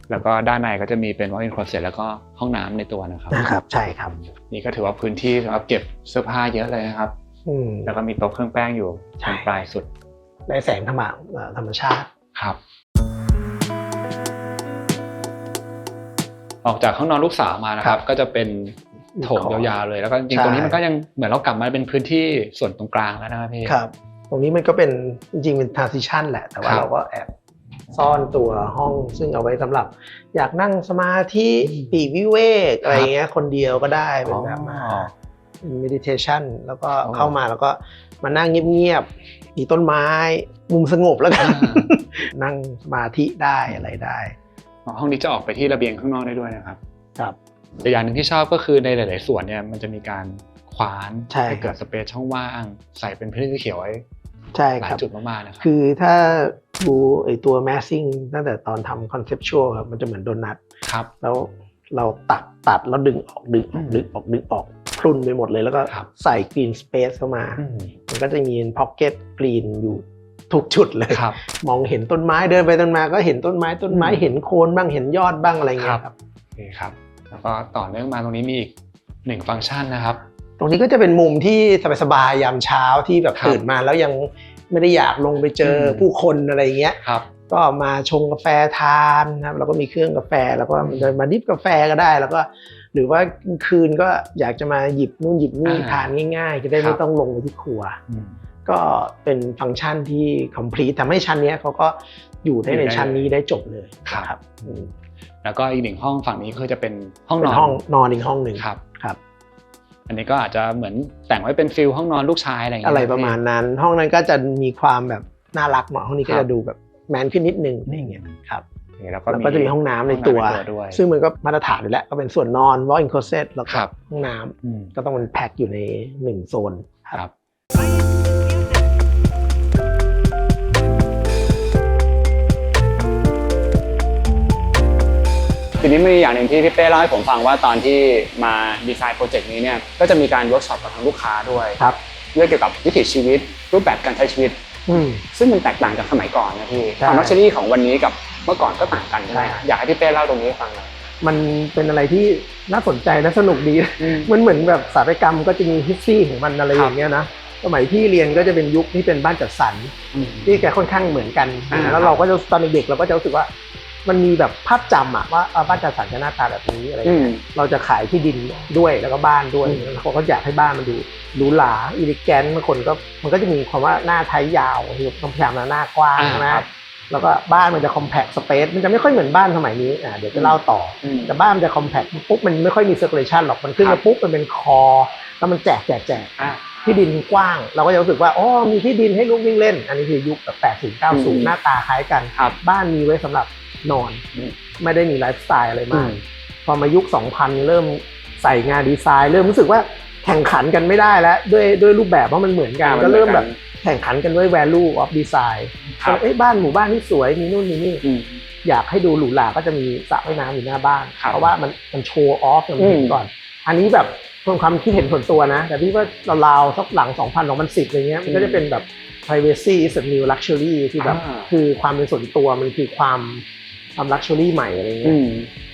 แล้วก็ด้านในก็จะมีเป็น walk-in closet แล้วก็ห้องน้ำในตัวนะครับ
ใช่ครับ
นี่ก็ถือว่าพื้นที่สำหรับเก็บเสื้อผ้าเยอะเลยนะครับแล้วก็มีโต๊ะเครื่องแป้งอยู่ทางปลายสุด
ได้แสงธรรมชาติ
ครับออกจากห้องนอนลูกสาวมานะครับก็จะเป็นโถงยาวๆเลยแล้วก็จริงๆตรงนี้มันก็ยังเหมือนเรากลับมาเป็นพื้นที่ส่วนตรงกลางแล้วนะครับพี่
ครับตรงนี้มันก็เป็นจริงๆเป็น transition แหละแต่ว่าเราก็แอบซ่อนตัวห้องซึ่งเอาไว้สำหรับอยากนั่งสมาธิปีกวิเวกอะไรเงี้ยคนเดียวก็ได้เป็นแบบมาเป็น meditation แล้วก็เข้ามาแล้วก็มานั่งเงียบๆมีต้นไม้มุมสงบแล้วกันนั่งสมาธิได้อะไรได้
ห้องนี้จะออกไปที่ระเบียงข้างนอกได้ด้วยนะครับแต่อย่างหนึ่งที่ชอบก็คือในหลายๆส่วนเนี่ยมันจะมีการขวานให้เกิดสเปซช่องว่างใส่เป็นพื้นที่เขียวไว้หลายจุดมากๆนะครับ
คือถ้าดูไอตัว massing ตั้งแต่ตอนทำ conceptual ครับมันจะเหมือนโดนัทแล้วเราตัดแล้วดึงออก พรุนไปหมดเลยแล้วก็
ครับ
ใส่กรีนสเปซเข้ามา
อืม
มันก็จะมีพ็อกเก็ตกรีนอยู่ทุกจุดเลย
ครับ
มองเห็นต้นไม้เดินไปต้นมาก็เห็นต้นไม้เห็นโคนบ้างเห็นยอดบ้างอะไรเงี้ยครับ
โอเคครับแล้วก็ต่อเนื่องมาตรงนี้มีอีก1ฟังก์ชันนะครับ
ตรงนี้ก็จะเป็นมุมที่สบายๆยามเช้าที่แบบ
ครับ
ตื่นมาแล้วยังไม่ได้อยากลงไปเจอผู้คนอะไรเงี้ย
ครับ
ก็มาชงกาแฟทานนะครับแล้วก็มีเครื่องกาแฟแล้วก็เดินมาดิฟกาแฟก็ได้แล้วก็หรือว่ากลางคืนก็อยากจะมาหยิบนู่นหยิบนี่
อ่า
ทานง่ายๆ จะได้
ครั
ไม่
บ
ต้องลงไปที่ครัว
อืม
ก็เป็นฟังก์ชันที่ complete ทำให้ชั้นเนี้ยเขาก็อยู่ได้
อยู่
ใน
ได้
ชั้นนี้ได้จบเลย
ครับ
อืม
แล้วก็อีก1ห้องฝั่งนี้คือจะเป็นห้อง
เป็น
นอน
ห้องนอนอีกห้องหนึ่ง
ครับ
ครับ
อันนี้ก็อาจจะเหมือนแต่งไว้เป็นฟิลห้องนอนลูกชายอะไรอย่าง
อะ
เงี้ย
ไรประมาณนั้น ห้องนั้นก็จะมีความแบบน่ารักหน่อยห้องนี้ก็
ครับ
จะดูแบบแมนขึ้นนิดนึงอะไรอย่างเงี้ยครับ
โอเคแล้ว
แล้วก็จะมีห้องน้ำในตัว
ด้วย
ซึ่งมันก็มาตรฐานอยู่แล้วก็เป็นส่วนนอน walk-in closet แล้วก็
ครับ
ห้องน้ำ
อืม
ก็ต้องมันแพ็คอยู่ใน1โซน
ครับ ทีนี้มีอย่างหนึ่งที่พี่เป้เล่าให้ผมฟังว่าตอนที่มาดีไซน์โปรเจกต์นี้เนี่ยก็จะมีการเวิร์กช็อปกับทางลูกค้าด้วย
ครับ
เรื่องเกี่ยวกับวิถีชีวิตรูปแบบการใช้ชีวิต
อืม
ซึ่งมันแตกต่างจากสมัยก่อนนะพี่
ใช่
ความลักชัวรี่ของวันนี้กับเมื่อก่อนก็ต่างกันใช่ไหม
ใช่
อยากให้พี่เป้เล่าตรงนี้ให้ฟังหน่อย
มันเป็นอะไรที่น่าสนใจและสนุกดี มันเหมือนแบบสถาปัตยกรรมก็จะมีฮิสตรีของมันอะไรอย่างเงี้ยนะสมัยพี่เรียนก็จะเป็นยุคที่เป็นบ้านจัดสรรที่แกค่อนข้างเหมือนกัน
อ่า
แล้วเราก็จะตอนเด็กๆเราก็จะรู้สึกว่ามันมีแบบภาพจำอะว่าบ้านจัดสรรจะหน้าตาแบบนี้อะไรอย่างเงี้ยเราจะขายที่ดินด้วยแล้วก็บ้านด้วยแล้วเขาก็อยากให้บ้านมันดูหรูหราอิลิแกนบางคนก็มันก็จะมีความว่าหน้าไทยยาวคือต้องพยายามหน้ากว้างใช่ไหมแล้วก็บ้านมันจะคอมแพคสเปซมันจะไม่ค่อยเหมือนบ้านสมัยนี้เดี๋ยวจะเล่าต่อ แต่บ้านมันจะคอมแพคปุ๊บมันไม่ค่อยมีเซอร์คูลเลชันหรอกมันขึ้นมาปุ๊บมันเป็นคอแล้วมันแจกที่ดินกว้างเราก็จะรู้สึกว่าอ๋อมีที่ดินให้ลูกวิ่งเล่นอันนี้คือยุคแบบ80 90หน้าตาคล้ายกันบ้านมีไว้สำหรับนอนไม่ได้มีไลฟ์สไตล์อะไรมากพอมายุค 2000 เริ่มใส่งานดีไซน์เริ่มรู้สึกว่าแข่งขันกันไม่ได้แล้วด้วยรูปแบบเพราะมันเหมือนกันก็เริ่มแบบแข่งขันกันด้วย value of design บ้านหมู่บ้านที่สวยมีนู่นมีนี่อยากให้ดูหรูหราก็จะมีสระว่ายน้ำอยู่หน้าบ้านเพราะว่ามันโชว์ออฟมันเห็นก่อนอันนี้แบบความคิดเห็นส่วนตัวนะแต่พี่ว่าราวๆสักหลัง 2010อะไรเงี้ยมันก็จะเป็นแบบ privacy is a new luxury ที่แบบคือความเป็นส่วนตัวมันคือความluxury ใหม่อะไรเงี้ย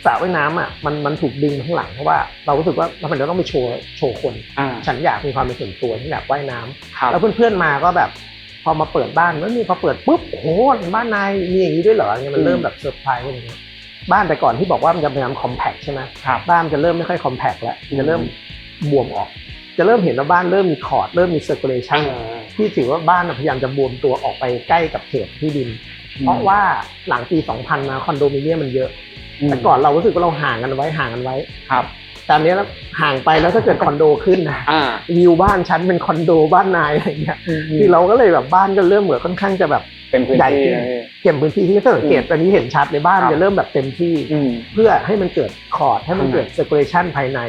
สระว่ายน้ำอ่ะมันถูกดึงข้างหลังเพราะว่าเรารู้สึกว่ามันจะต้องไปโชว์คนฉันอยากมีความเป็นส่วนตัวฉันอยากว่ายน้ำแล้วเพื่อนๆมาก็แบบพอมาเปิดบ้านแล้วนี่พอเปิดปุ๊บโอ้โหบ้านนายมีอย่างนี้ด้วยเหรอเนี่ยมันเริ่มแบบเซอร์ไพรส์อะไรเงี้ยบ้านแต่ก่อนที่บอกว่ามันจะพยายามคอมแพคใช่ไหมบ้านจะเริ่มไม่ค่อยคอมแพคแล้วจะเริ่มบวมออกจะเริ่มเห็นว่าบ้านเริ่มมีคอร์ดเริ่มมีเซอร์คูลเลชันที่ถือว่าบ้านพยายามจะบวมตัวออกไปใกล้กับเขตที่ดินเพราะว่าหลังปี 2000 มาคอนโดมิเนียมมันเยอะแต่ก่อนเรารู้สึกว่าเราห่างกันไว้ครับตอนนี้แล้วห่างไปแล้วถ้าเกิดคอนโดขึ้นนะวิวบ้านชั้นเป็นคอนโดบ้านนายอะไรอย่างเงี้ยคือเราก็เลยแบบบ้านก็เริ่มเหมือนค่อนข้างจะแบบใหญ่ขึ้นเก็บพื้นที่ที่สังเกตตอนนี้เห็นชัดในบ้านจะเริ่มแบบเต็มที่เพื่อให้มันเกิดคอร์ดให้มันเกิดเซอร์คูลเลชันภายใน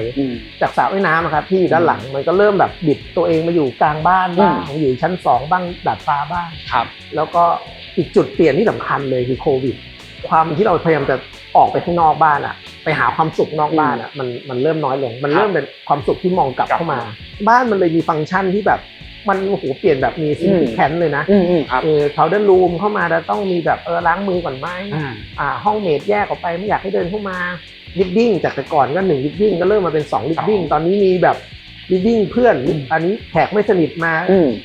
จากสระว่ายน้ำครับที่ด้านหลังมันก็เริ่มแบบบิดตัวเองมาอยู่กลางบ้านบ้างอยู่ชั้น2บ้างดาดฟ้าบ้างแล้วก็อีกจุดเปลี่ยนที่สำคัญเลยคือโควิดความที่เราพยายามจะออกไปข้างนอกบ้านอะไปหาความสุขนอกบ้านอะมันเริ่มน้อยลงมันเริ่มเป็นความสุขที่มองกลับเข้ามาบ้านมันเลยมีฟังก์ชันที่แบบมันโอ้โหเปลี่ยนแบบมีซิงค์แคนเลยนะเขาเดินรูมเข้ามาแล้วต้องมีแบบล้างมือก่อนไหมห้องเมดแยกออกไปไม่อยากให้เดินเข้ามาลิฟวิ่งจากแต่ก่อนก็1ลิฟวิ่งก็เริ่มมาเป็น2ลิฟวิ่งตอนนี้มีแบบลิฟวิ่งเพื่อนอันนี้แขกไม่สนิทมา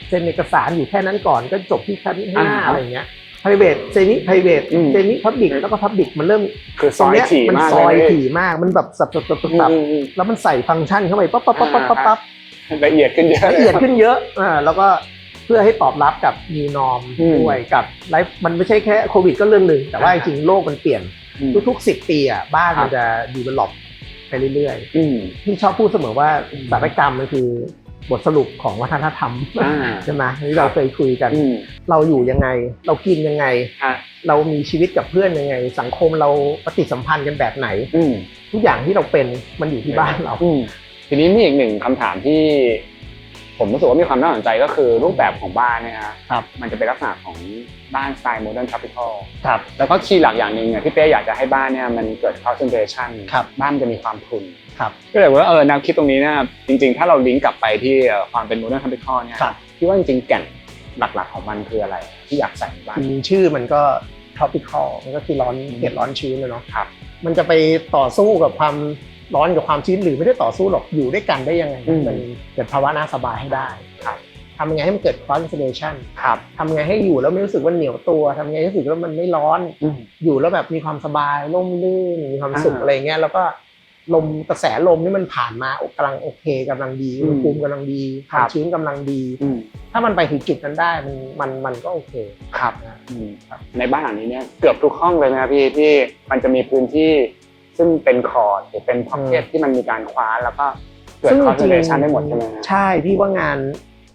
เซ็นเอกสารอยู่แค่นั้นก่อนก็จบที่ชั้น5อะไรอย่างเงี้ยprivate semi private semi public แล้วก็ public มันเริ่ม
คือซอยถี่มาก
ซอยถี่มากมันแบบสับแล้วมันใส่ฟังก์ชันเข้าไปปั๊บ
ละเอียดขึ้นเยอะ
แล้วก็เพื่อให้ตอบรับกับ new norm ด้วยกับไลฟ์มันไม่ใช่แค่โควิดก็เรื่องหนึ่งแต่ว่าจริงๆโลกมันเปลี่ยนทุกๆ10 ปีอ่ะบ้านมันจะ develop ไปเรื่อยๆที่ชอบพูดเสมอว่าสถาปัตยกรรมมันคือบทสรุปของวัฒนธรรมใช่ไหมที่เราเคยคุยกันเราอยู่ยังไงเรากินยังไงเรามีชีวิตกับเพื่อนยังไงสังคมเราปฏิสัมพันธ์กันแบบไหนทุกอย่างที่เราเป็นมันอยู่ที่บ้านเรา
ทีนี้มีอีกหนึ่งคำถามที่
ผมรู้สึกว่ามีความน่าสนใจก็คือรูปแบบของบ้านเนี่ย
ครับ
มันจะเป็นลักษณะของบ้านสไตล์โมเดิร์นทรอปิคอล
ครับ
แล้วก็คีย์หลักอย่างหนึ่งเนี่ยพี่เป้อยากจะให้บ้านเนี่ยมันเกิด concentration
ครับ
บ้านมันจะมีความพรุน
ครับ
ก็เลยว่าแนวคิดตรงนี้เนี่ยจริงๆถ้าเราลิงก์กลับไปที่ความเป็นโมเดิร์นทรอปิคอลเนี่ย
ครับ
พี่ว่าจริงๆแก่นหลักๆของมันคืออะไรที่อยากใส่ในบ้าน
จริงๆชื่อมันก็ tropical มันก็คือร้อนเขตร้อนชื้นเลยเนาะ
ครับ
มันจะไปต่อสู้กับความร้อนกับความชื้นหรือไม่ได้ต่อสู้หรอกอยู่ด้วยกันได้ยังไงมันเกิดภาวะน่าสบายให้ได้
ครับ
ทำยังไงให้มันเกิด concentration
ครับ
ทำยังไงให้อยู่แล้วไม่รู้สึกว่าเหนียวตัวทำยังไงให้รู้สึกว่ามันไม่ร้อน อยู่แล้วแบบมีความสบายร่มรื่นมีความสุขอะไรเงี้ยแล้วก็ลมกระแสลมที่มันผ่านมากำลังโอเคกำลังดีอุณหภูมิกำลังดีความชื้นกำลังดี ถ้ามันไปถึงจุดนั้นได้มันก็โอเค
ครับในบ้านหลังนี้เนี่ยเกือบทุกห้องเลยนะครับพี่ที่มันจะมีพื้นที่ซึ่งเป็นคอร์ดหรือเป็นพ็อกเก็ตที่มันมีการคว้านแล้วก็เกิด concentration ได้หมดใช่ไหมครับ
ใช่พี่ว่างาน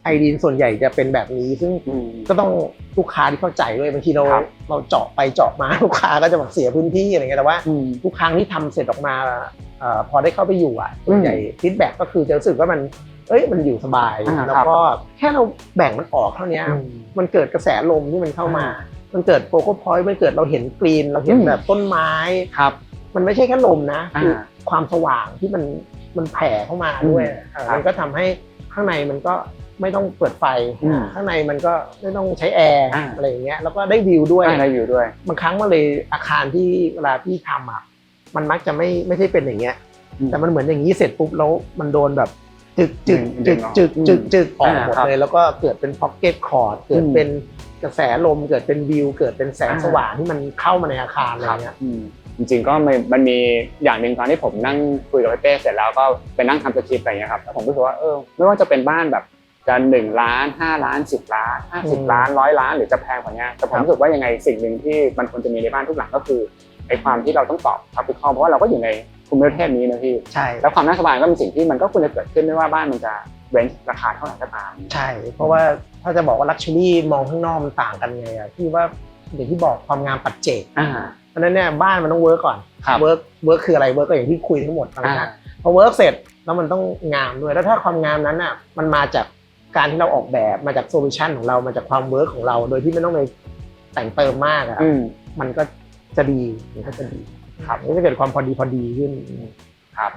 ไอรีนส่วนใหญ่จะเป็นแบบนี้ซึ่งก็ต้องลูกค้าที่เข้าใจด้วยบางทีเราเจาะไปเจาะมาลูกค้าก็จะแบบเสียพื้นที่อะไรเงี้ยแต่ว่าทุกครั้งที่ทำเสร็จออกมาพอได้เข้าไปอยู่ส่วนใหญ่ฟีดแบ็กก็คือจะรู้สึกว่ามันอยู่สบายแล้วก็แค่เราแบ่งมันออกเท่านี้มันเกิดกระแสลมที่มันเข้ามามันเกิดโฟกัสพอยต์มันเกิดเราเห็นกรีนเราเห็นแบบต้นไม้มันไม่ใช่แค่ลมนะคือความสว่างที่มันแผ่เข้ามาด้วยมันก็ทำให้ข้างในมันก็ไม่ต้องเปิดไฟข้างในมันก็ไม่ต้องใช้แอร์อะไรอย่างเงี้ยแล้วก็ได้วิวด้วยบางครั้งมาเลยอาคารที่เวลาพี่ทำมันมักจะไม่ใช่เป็นอย่างเงี้ยแต่มันเหมือนอย่างนี้เสร็จปุ๊บแล้วมันโดนแบบจึกออกหมดเลยแล้วก็เกิดเป็นพ็อกเก็ตคอร์ดเกิดเป็นกระแสลมเกิดเป็นวิวเกิดเป็นแสงสว่างที่มันเข้ามาในอาคารอะไรเงี้ย
จริงๆก็มันมีอย่างหนึ่งตอนที่ผมนั่งคุยกับพี่เป้เสร็จแล้วก็ไปนั่งทำสคริปต์อะไรเงี้ยครับแล้วผมรู้สึกว่าไม่ว่าจะเป็นบ้านแบบจะ1 ล้าน5 ล้าน10 ล้าน50 ล้าน100 ล้านหรือจะแพงกว่านี้แต่ผมรู้สึกว่ายังไงสิ่งหนึ่งที่มันควรจะมีในบ้านทุกหลังก็คือไอ้ความที่เราต้องตอบท็อปิคอลเพราะว่าเราก็อยู่ในภูมิประเทศนี้นะพี่
ใช่
แล้วความน่าสบายก็เป็นสิ่งที่มันก็ควรจะเกิดขึ้นไม่ว่าบ้านมันจะเรนจ์ราคาเท่าไหร่ก็ตาม
ใช่เพราะว่าถ้าจะบอกว่าลักชัวรี่มองข้างนอกมันต่างกันไงที่ว่าอย่างที่บอกความงามปัจเจกเพราะนั้นเนี่ยบ้านมันต้องเวิร์กก่อนเวิร์กคืออะไรเวิร์กก็อย่างที่คุยทั้งหมดนะพอเวิร์กเสร็จแล้วมันต้องงามด้วยแล้วถ้าความงามนั้นน่ะมันมาจากการที่เราออกแบบมาจากโซลูชันของเรามาจากความเวิร์กของเราโดยที่ไม่ต้องไปแต่งเติมมากมันก็จะดีมันก็จะดีครับมันจะเกิดความพอดีขึ้น
ครับ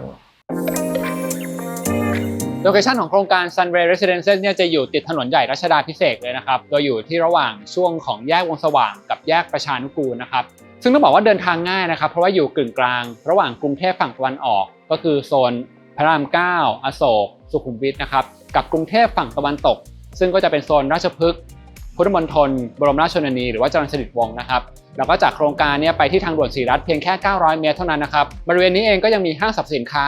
โลเคชั่นของโครงการ Sunray Residences เนี่ยจะอยู่ติดถนนใหญ่รัชดาภิเษกเลยนะครับโดยอยู่ที่ระหว่างช่วงของแยกวงสว่างกับแยกประชานุกูลนะครับซึ่งต้องบอกว่าเดินทางง่ายนะครับเพราะว่าอยู่กึ่งกลางระหว่างกรุงเทพฝั่งตะวันออกก็คือโซนพระราม9อโศกสุขุมวิทนะครับกับกรุงเทพฝั่งตะวันตกซึ่งก็จะเป็นโซนราชพฤกษ์พุทธมณฑลบรมราชชนนีหรือว่าจรัญสนิทวงศ์นะครับแล้วก็จากโครงการนี้ไปที่ทางด่วนศรีรัตน์เพียงแค่900 เมตรเท่านั้นนะครับบริเวณนี้เองก็ยังมีห้างสรรพสินค้า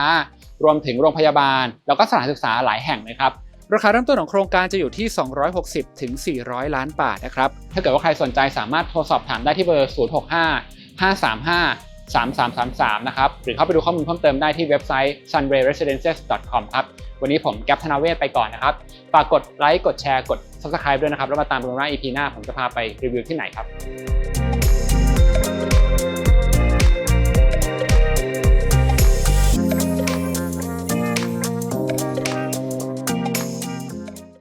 รวมถึงโรงพยาบาลแล้วก็สถานศึกษาหลายแห่งนะครับราคาเริ่มต้นของโครงการจะอยู่ที่260ถึง400 ล้านบาทนะครับถ้าเกิดว่าใครสนใจสามารถโทรสอบถามได้ที่เบอร์065-535-3333นะครับหรือเข้าไปดูข้อมูลเพิ่มเติมได้ที่เว็บไซต์ sunrayresidences.com ครับวันนี้ผมแก๊ปธนาเวศไปก่อนนะครับฝากกดไลค์กดแชร์กด Subscribe ด้วยนะครับแล้วมาตามดูว่า EP หน้าผมจะพาไปรีวิวที่ไหนครับ